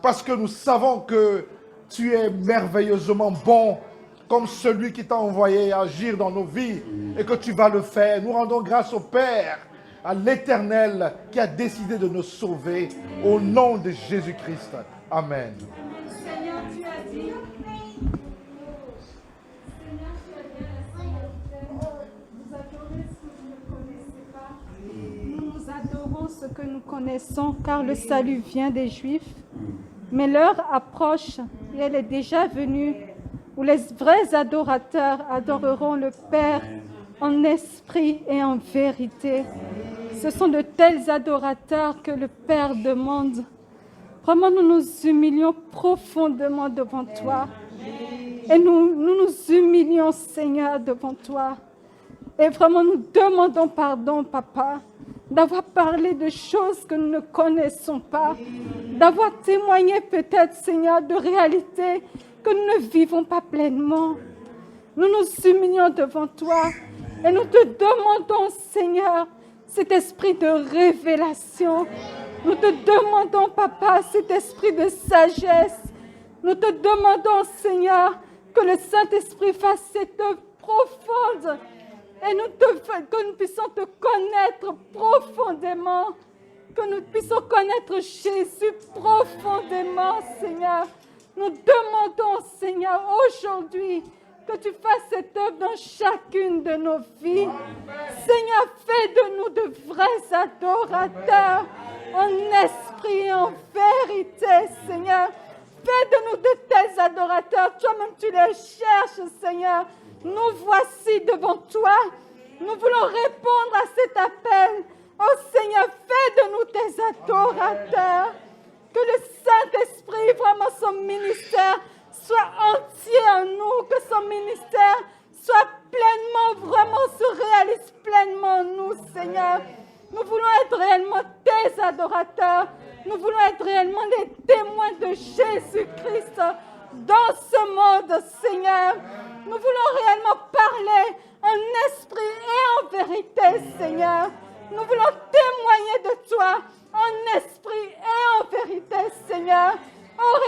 parce que nous savons que tu es merveilleusement bon, comme celui qui t'a envoyé agir dans nos vies, et que tu vas le faire. Nous rendons grâce au Père, à l'Éternel qui a décidé de nous sauver, au nom de Jésus-Christ. Amen. Seigneur, tu as dit, vous adorez ce que vous ne connaissez pas. Nous adorons ce que nous connaissons, car le salut vient des Juifs. Mais l'heure approche, et elle est déjà venue, où les vrais adorateurs adoreront le Père en esprit et en vérité. Ce sont de tels adorateurs que le Père demande. Vraiment, nous nous humilions profondément devant toi. Et nous humilions, Seigneur, devant toi. Et vraiment, nous demandons pardon, Papa, d'avoir parlé de choses que nous ne connaissons pas, d'avoir témoigné peut-être, Seigneur, de réalités que nous ne vivons pas pleinement. Nous nous humilions devant toi et nous te demandons, Seigneur, cet esprit de révélation. Nous te demandons, Papa, cet esprit de sagesse. Nous te demandons, Seigneur, que le Saint-Esprit fasse cette œuvre profonde et que nous puissions te connaître profondément, que nous puissions connaître Jésus profondément, Seigneur. Nous demandons, Seigneur, aujourd'hui, que tu fasses cette œuvre dans chacune de nos vies. Seigneur, fais de nous de vrais adorateurs, en esprit et en vérité, Seigneur. Fais de nous de tels adorateurs. Toi-même, tu les cherches, Seigneur. Nous voici devant toi. Nous voulons répondre à cet appel. Oh Seigneur, fais de nous tes adorateurs. Que le Saint-Esprit, vraiment son ministère, soit entier en nous. Que son ministère soit pleinement, vraiment se réalise pleinement en nous, Seigneur. Nous voulons être réellement tes adorateurs. Nous voulons être réellement les témoins de Jésus-Christ dans ce monde, Seigneur. Nous voulons réellement parler en esprit et en vérité, Seigneur. Nous voulons témoigner de toi en esprit et en vérité, Seigneur. Rends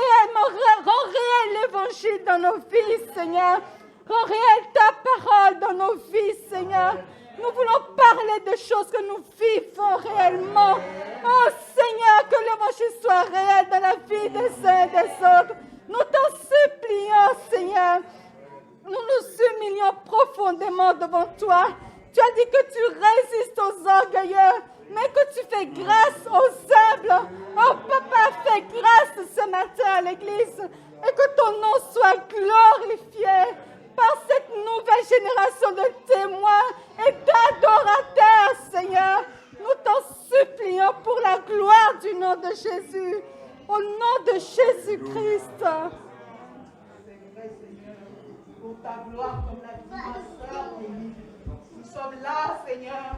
réel l'évangile dans nos vies, Seigneur. Rends réel ta parole dans nos vies, Seigneur. Nous voulons parler de choses que nous vivons réellement. Oh Seigneur, que l'évangile soit réel dans la vie des uns et des autres. Nous t'en supplions, Seigneur. Nous nous humilions profondément devant toi. Tu as dit que tu résistes aux orgueilleux, mais que tu fais grâce aux humbles. Oh Papa, fais grâce ce matin à l'Église et que ton nom soit glorifié par cette nouvelle génération de témoins et d'adorateurs, Seigneur. Nous t'en supplions pour la gloire du nom de Jésus, au nom de Jésus-Christ. Pour ta gloire, comme l'a dit ma sœur Élie. Nous sommes là, Seigneur,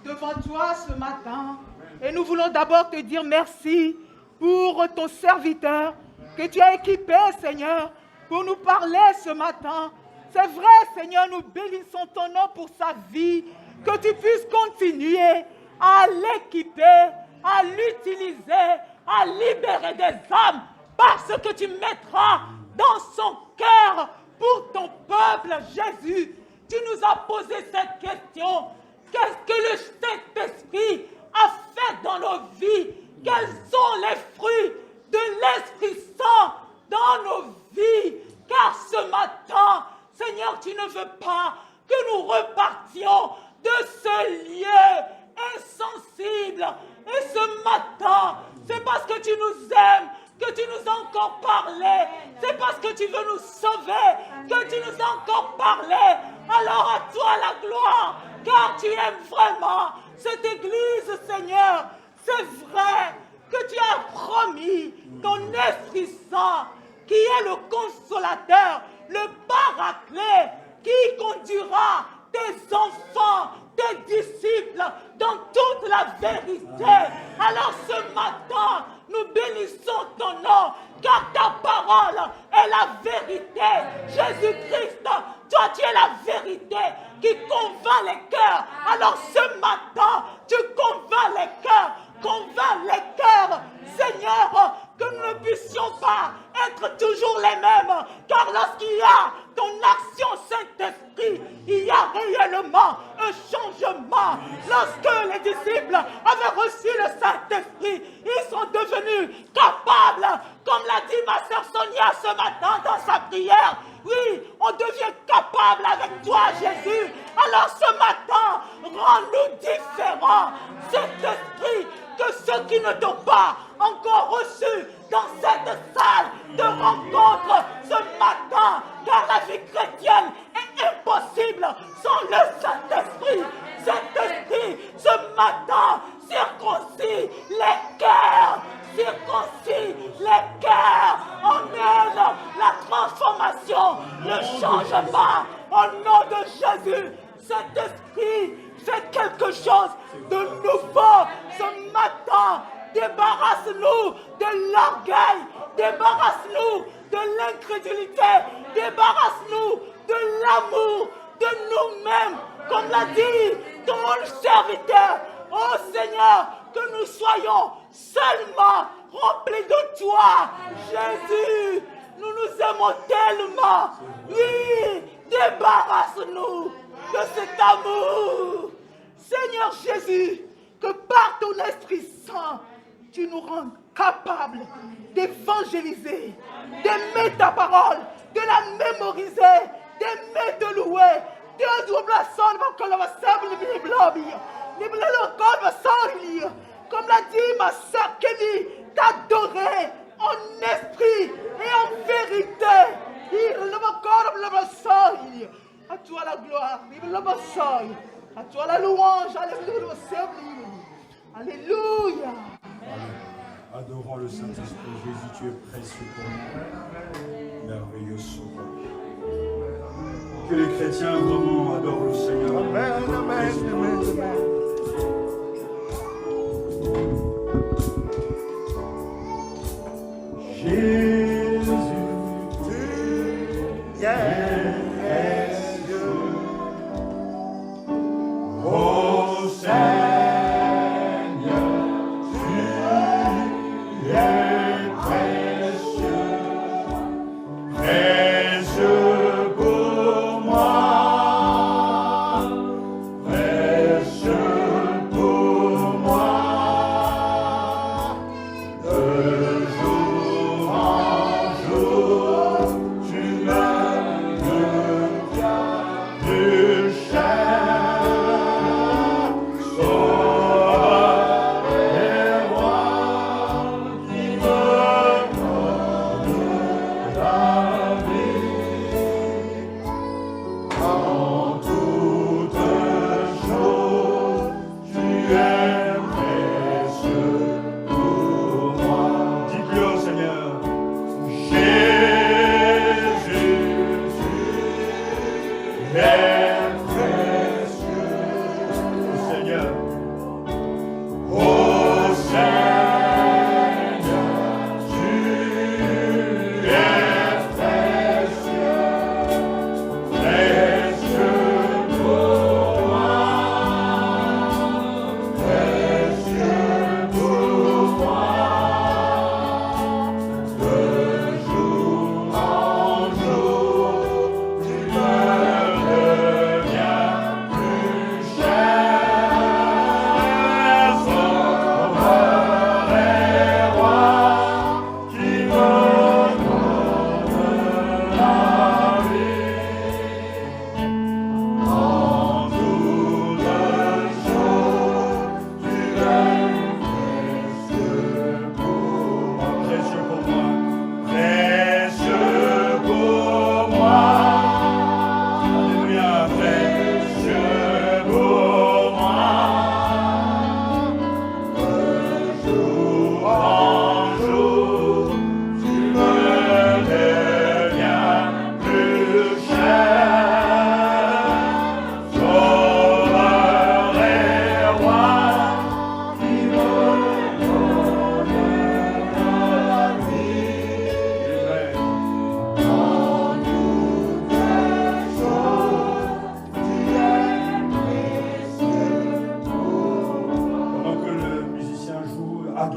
devant toi ce matin. Et nous voulons d'abord te dire merci pour ton serviteur que tu as équipé, Seigneur, pour nous parler ce matin. C'est vrai, Seigneur, nous bénissons ton nom pour sa vie, que tu puisses continuer à l'équiper, à l'utiliser, à libérer des âmes, parce que tu mettras dans son cœur pour ton peuple, Jésus. Tu nous as posé cette question. Qu'est-ce que le Saint-Esprit a fait dans nos vies? Quels sont les fruits de l'Esprit Saint dans nos vies? Car ce matin, Seigneur, tu ne veux pas que nous repartions de ce lieu insensible. Et ce matin, c'est parce que tu nous aimes que tu nous as encore parlé. C'est parce que tu veux nous sauver que tu nous as encore parlé. Alors à toi la gloire, car tu aimes vraiment cette église, Seigneur. C'est vrai que tu as promis ton Esprit Saint, qui est le consolateur, le paraclet, qui conduira tes enfants, tes disciples dans toute la vérité. Alors ce matin, nous bénissons ton nom, car ta parole est la vérité. Jésus-Christ, toi tu es la vérité qui convainc les cœurs. Alors ce matin, tu convaincs les cœurs convainc les cœurs, Seigneur, que nous ne puissions pas être toujours les mêmes, car lorsqu'il y a ton action Saint-Esprit, il y a réellement un changement. Lorsque les disciples avaient reçu le Saint-Esprit, ils sont devenus capables, comme l'a dit ma sœur Sonia ce matin dans sa prière. Oui, on devient capable avec toi, Jésus. Alors ce matin, rends-nous différents. Cet esprit, que ceux qui ne t'ont pas encore reçu dans cette salle te rencontrent ce matin, car la vie chrétienne est impossible sans le Saint-Esprit. Cet esprit, ce matin, circoncis les cœurs, circoncis les cœurs, emmène la transformation, le changement au nom de Jésus. Cet esprit fait quelque chose de nouveau ce matin. Débarrasse-nous de l'orgueil, débarrasse-nous de l'incrédulité, débarrasse-nous de l'amour de nous-mêmes, comme l'a dit ton serviteur. Oh Seigneur, que nous soyons seulement remplis de toi, Jésus. Nous nous aimons tellement. Oui, débarrasse-nous de cet amour. Seigneur Jésus, que par ton Esprit Saint, tu nous rends capables d'évangéliser, d'aimer ta parole, de la mémoriser, d'aimer te louer. Comme l'a dit ma sœur Kelly, t'adorer en esprit et en vérité. À toi la gloire, à toi la louange, alléluia. Adorons le Saint-Esprit. Jésus, tu es précieux pour nous. Merveilleux sauveur. Que les chrétiens vraiment adorent le Seigneur. Amen, amen, amen, amen. Jésus, tu es Dieu. ô Seigneur, tu es précieux, précieux pour moi, précieux pour moi, de jour en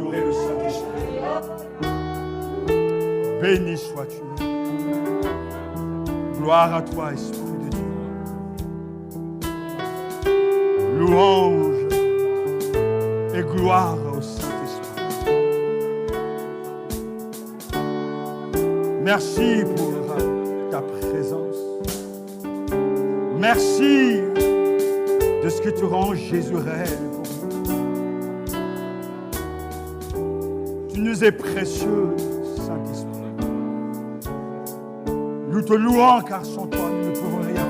adorer le Saint-Esprit. Béni sois-tu. Gloire à toi, Esprit de Dieu. Louange et gloire au Saint-Esprit. Merci pour ta présence. Merci de ce que tu rends Jésus réel pour nous. Tu nous es précieux, Saint-Esprit. Nous te louons car sans toi nous ne pouvons rien faire.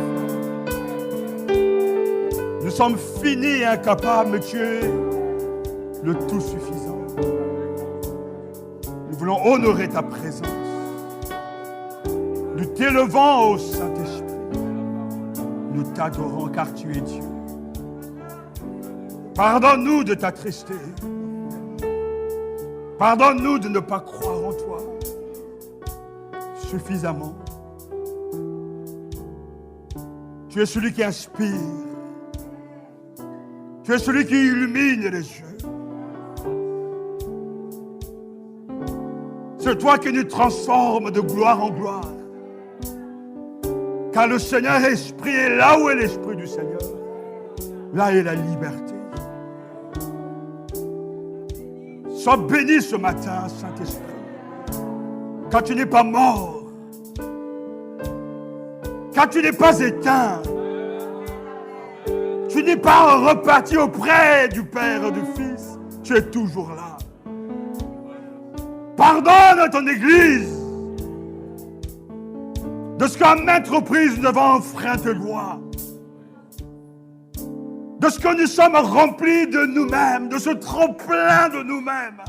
Nous sommes finis et incapables, mais tu es le tout suffisant. Nous voulons honorer ta présence. Nous t'élevons au Saint-Esprit. Nous t'adorons car tu es Dieu. Pardonne-nous de t'attrister. Pardonne-nous de ne pas croire en toi suffisamment. Tu es celui qui inspire. Tu es celui qui illumine les yeux. C'est toi qui nous transformes de gloire en gloire. Car le Seigneur Esprit est là où est l'Esprit du Seigneur. Là est la liberté. Sois béni ce matin, Saint-Esprit. Quand tu n'es pas mort, quand tu n'es pas éteint, tu n'es pas reparti auprès du Père et du Fils, tu es toujours là. Pardonne à ton Église de ce qu'à maintes reprises nous avons enfreint tes lois, de ce que nous sommes remplis de nous-mêmes, de ce trop-plein de nous-mêmes.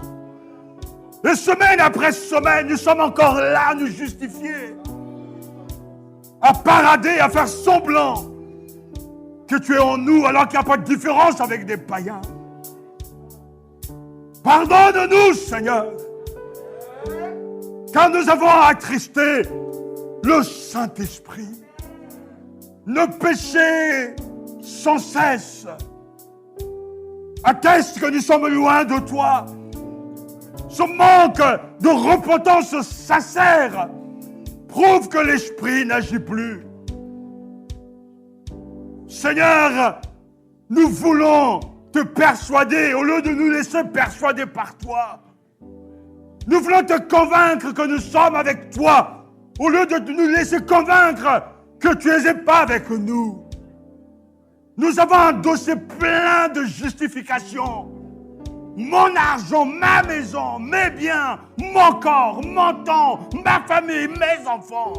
Et semaine après semaine, nous sommes encore là à nous justifier, à parader, à faire semblant que tu es en nous alors qu'il n'y a pas de différence avec des païens. Pardonne-nous, Seigneur, car nous avons attristé le Saint-Esprit. Nos péchés sans cesse attestent que nous sommes loin de toi. Ce manque de repentance sincère prouve que l'Esprit n'agit plus. Seigneur, nous voulons te persuader au lieu de nous laisser persuader par toi. Nous voulons te convaincre que nous sommes avec toi au lieu de nous laisser convaincre que tu n'es pas avec nous. Nous avons un dossier plein de justifications. Mon argent, ma maison, mes biens, mon corps, mon temps, ma famille, mes enfants.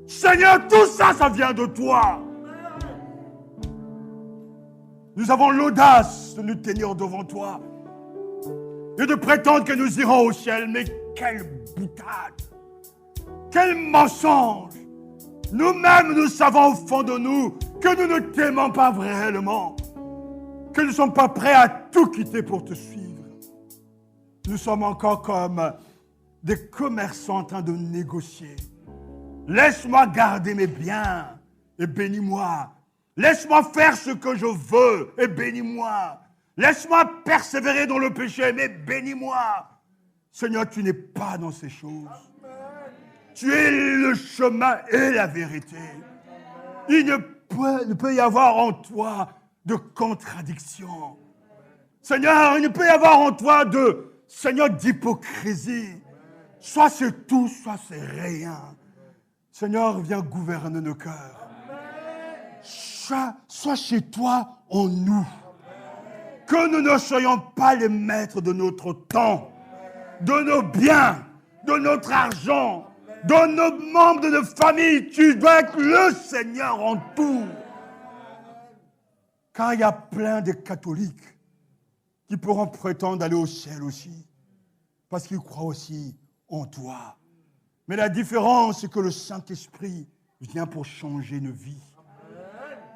Seigneur, tout ça, ça vient de toi. Nous avons l'audace de nous tenir devant toi et de prétendre que nous irons au ciel. Mais quelle boutade! Quel mensonge! Nous-mêmes, nous savons au fond de nous que nous ne t'aimons pas réellement, que nous ne sommes pas prêts à tout quitter pour te suivre. Nous sommes encore comme des commerçants en train de négocier. Laisse-moi garder mes biens et bénis-moi. Laisse-moi faire ce que je veux et bénis-moi. Laisse-moi persévérer dans le péché, mais bénis-moi. Seigneur, tu n'es pas dans ces choses. Tu es le chemin et la vérité. Il ne peut y avoir en toi de contradiction. Seigneur, il ne peut y avoir en toi d'hypocrisie. Soit c'est tout, soit c'est rien. Seigneur, viens gouverner nos cœurs. Sois chez toi en nous. Que nous ne soyons pas les maîtres de notre temps, de nos biens, de notre argent, de nos membres de notre famille. Tu dois être le Seigneur en tout. Car il y a plein de catholiques qui pourront prétendre aller au ciel aussi, parce qu'ils croient aussi en toi. Mais la différence, c'est que le Saint-Esprit vient pour changer nos vies.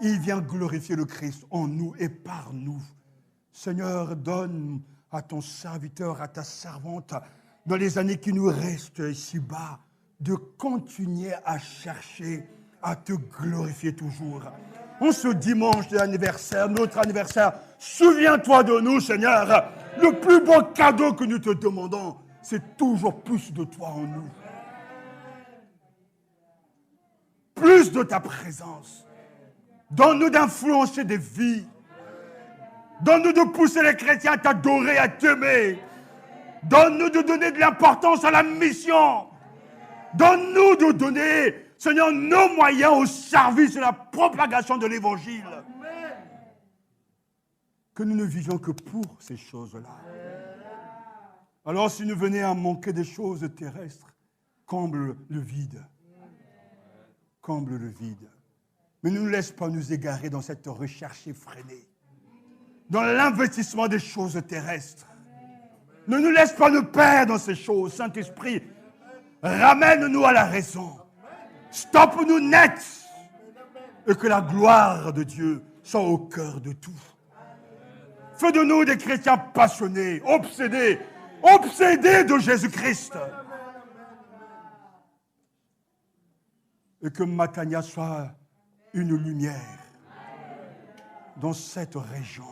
Il vient glorifier le Christ en nous et par nous. Seigneur, donne à ton serviteur, à ta servante, dans les années qui nous restent ici-bas, de continuer à chercher, à te glorifier toujours. En ce dimanche de l'anniversaire, notre anniversaire, souviens-toi de nous, Seigneur. Le plus beau cadeau que nous te demandons, c'est toujours plus de toi en nous. Plus de ta présence. Donne-nous d'influencer des vies. Donne-nous de pousser les chrétiens à t'adorer, à t'aimer. Donne-nous de donner de l'importance à la mission. Donne-nous de donner, Seigneur, nos moyens au service de la propagation de l'Évangile. Que nous ne vivions que pour ces choses-là. Alors, si nous venions à manquer des choses terrestres, comble le vide. Comble le vide. Mais ne nous laisse pas nous égarer dans cette recherche effrénée, dans l'investissement des choses terrestres. Ne nous laisse pas nous perdre dans ces choses. Saint-Esprit, ramène-nous à la raison. Stoppe-nous net. Et que la gloire de Dieu soit au cœur de tout. Fais de nous des chrétiens passionnés, obsédés de Jésus-Christ. Et que Matania soit une lumière dans cette région.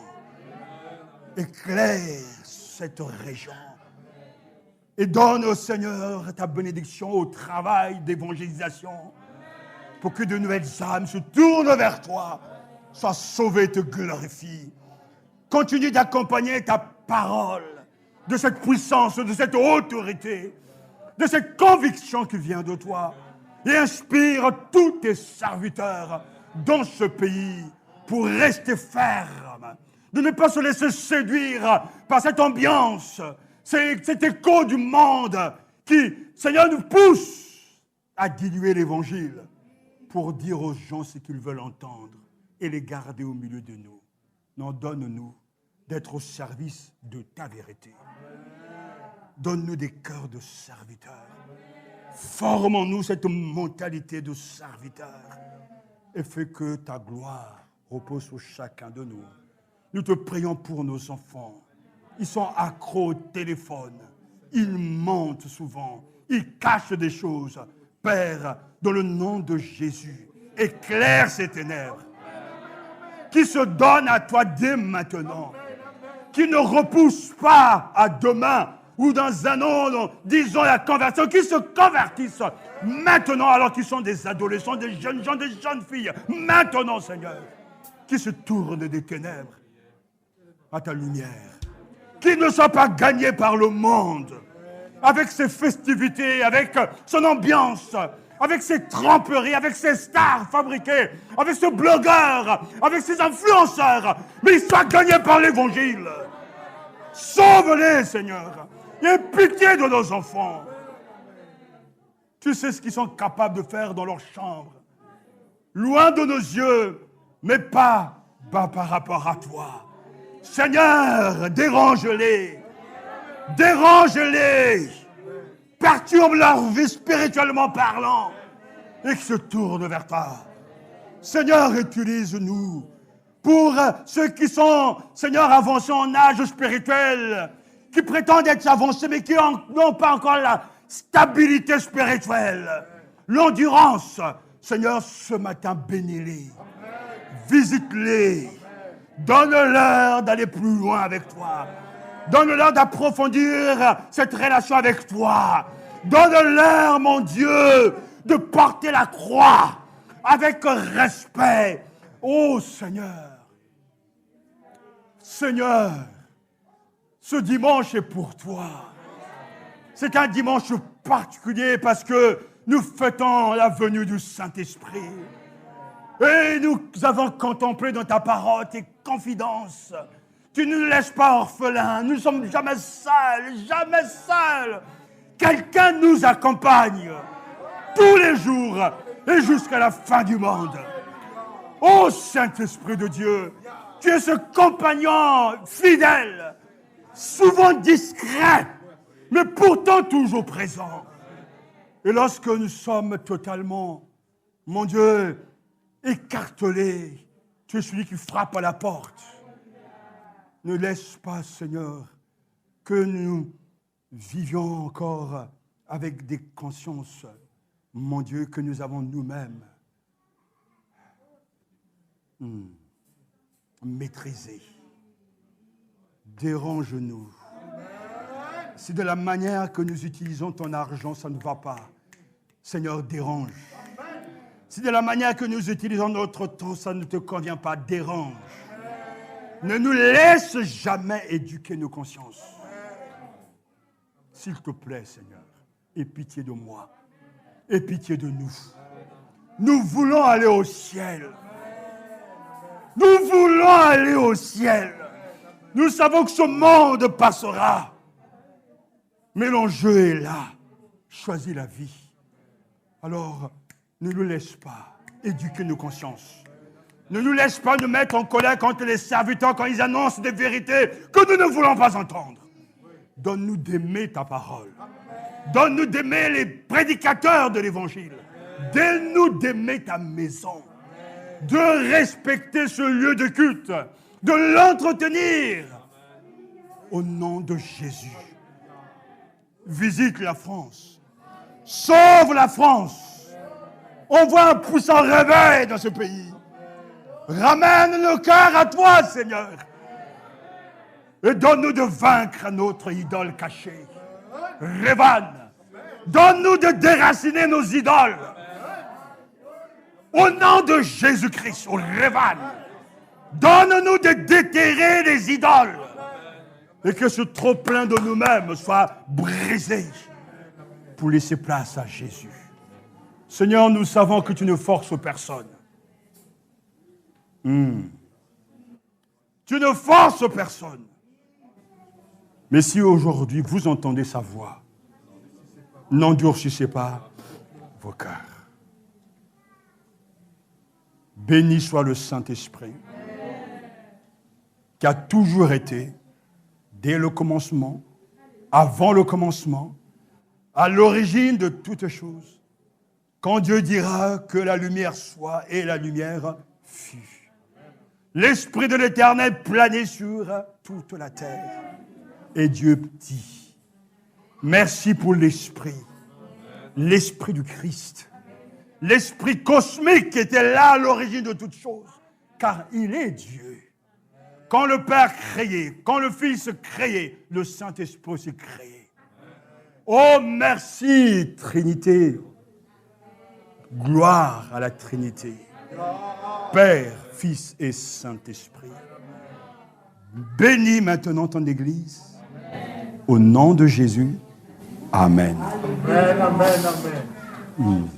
Éclaire cette région. Et donne au Seigneur ta bénédiction au travail d'évangélisation pour que de nouvelles âmes se tournent vers toi, soient sauvées et te glorifient. Continue d'accompagner ta parole de cette puissance, de cette autorité, de cette conviction qui vient de toi et inspire tous tes serviteurs dans ce pays pour rester fermes, de ne pas se laisser séduire par cette ambiance, cet écho du monde qui, Seigneur, nous pousse à diluer l'Évangile pour dire aux gens ce qu'ils veulent entendre et les garder au milieu de nous. Non, donne-nous d'être au service de ta vérité. Donne-nous des cœurs de serviteurs. Formons-nous cette mentalité de serviteurs et fais que ta gloire repose sur chacun de nous. Nous te prions pour nos enfants. Ils sont accros au téléphone. Ils mentent souvent. Ils cachent des choses. Père, dans le nom de Jésus, éclaire ces ténèbres. Qui se donnent à toi dès maintenant. Qui ne repoussent pas à demain ou dans un an, disons la conversion, qui se convertissent maintenant alors qu'ils sont des adolescents, des jeunes gens, des jeunes filles. Maintenant, Seigneur, qui se tournent des ténèbres à ta lumière. Qui ne soient pas gagnés par le monde, avec ses festivités, avec son ambiance, avec ses tremperies, avec ses stars fabriquées, avec ses blogueurs, avec ses influenceurs, mais ils soient gagnés par l'Évangile. Sauve-les, Seigneur. Aie pitié de nos enfants. Tu sais ce qu'ils sont capables de faire dans leur chambre. Loin de nos yeux, mais pas par rapport à toi. Seigneur, dérange-les. Dérange-les. Perturbe leur vie spirituellement parlant et qu'ils se tournent vers toi. Seigneur, utilise-nous pour ceux qui sont, Seigneur, avancés en âge spirituel, qui prétendent être avancés, mais qui n'ont pas encore la stabilité spirituelle, l'endurance. Seigneur, ce matin, bénis-les, visite-les, donne-leur d'aller plus loin avec toi, donne-leur d'approfondir cette relation avec toi, donne-leur, mon Dieu, de porter la croix avec respect. Oh Seigneur, Seigneur, ce dimanche est pour toi. C'est un dimanche particulier parce que nous fêtons la venue du Saint-Esprit. Et nous avons contemplé dans ta parole tes confidences. Tu ne nous laisses pas orphelins. Nous ne sommes jamais seuls, jamais seuls. Quelqu'un nous accompagne tous les jours et jusqu'à la fin du monde. Ô Saint-Esprit de Dieu, tu es ce compagnon fidèle, souvent discret, mais pourtant toujours présent. Et lorsque nous sommes totalement, mon Dieu, écartelés, tu es celui qui frappe à la porte. Ne laisse pas, Seigneur, que nous vivions encore avec des consciences, mon Dieu, que nous avons nous-mêmes maîtriser. Dérange-nous. Si de la manière que nous utilisons ton argent, ça ne va pas, Seigneur, dérange. Si de la manière que nous utilisons notre temps, ça ne te convient pas, dérange. Ne nous laisse jamais éduquer nos consciences. S'il te plaît, Seigneur, aie pitié de moi, aie pitié de nous. Nous voulons aller au ciel. Nous voulons aller au ciel. Nous savons que ce monde passera. Mais l'enjeu est là. Choisis la vie. Alors, ne nous laisse pas éduquer nos consciences. Ne nous laisse pas nous mettre en colère contre les serviteurs quand ils annoncent des vérités que nous ne voulons pas entendre. Donne-nous d'aimer ta parole. Donne-nous d'aimer les prédicateurs de l'Évangile. Donne-nous d'aimer ta maison. De respecter ce lieu de culte. De l'entretenir. Au nom de Jésus. Visite la France. Sauve la France. On voit un puissant réveil dans ce pays. Ramène nos cœurs à toi, Seigneur. Et donne-nous de vaincre notre idole cachée. Revan. Donne-nous de déraciner nos idoles. Au nom de Jésus-Christ, au Revan. Donne-nous de déterrer les idoles. Et que ce trop-plein de nous-mêmes soit brisé pour laisser place à Jésus. Seigneur, nous savons que tu ne forces personne. Tu ne forces personne. Mais si aujourd'hui vous entendez sa voix, n'endurcissez pas vos cœurs. Béni soit le Saint-Esprit, qui a toujours été, dès le commencement, avant le commencement, à l'origine de toutes choses. Quand Dieu dira que la lumière soit, et la lumière fut. L'Esprit de l'Éternel planait sur toute la terre. Et Dieu dit, merci pour l'Esprit du Christ, l'Esprit cosmique qui était là à l'origine de toutes choses, car il est Dieu. Quand le Père créait, quand le Fils créait, le Saint-Esprit s'est créé. Oh, merci, Trinité. Gloire à la Trinité. Père, Fils et Saint-Esprit. Bénis maintenant ton Église. Au nom de Jésus. Amen. Amen, amen, amen.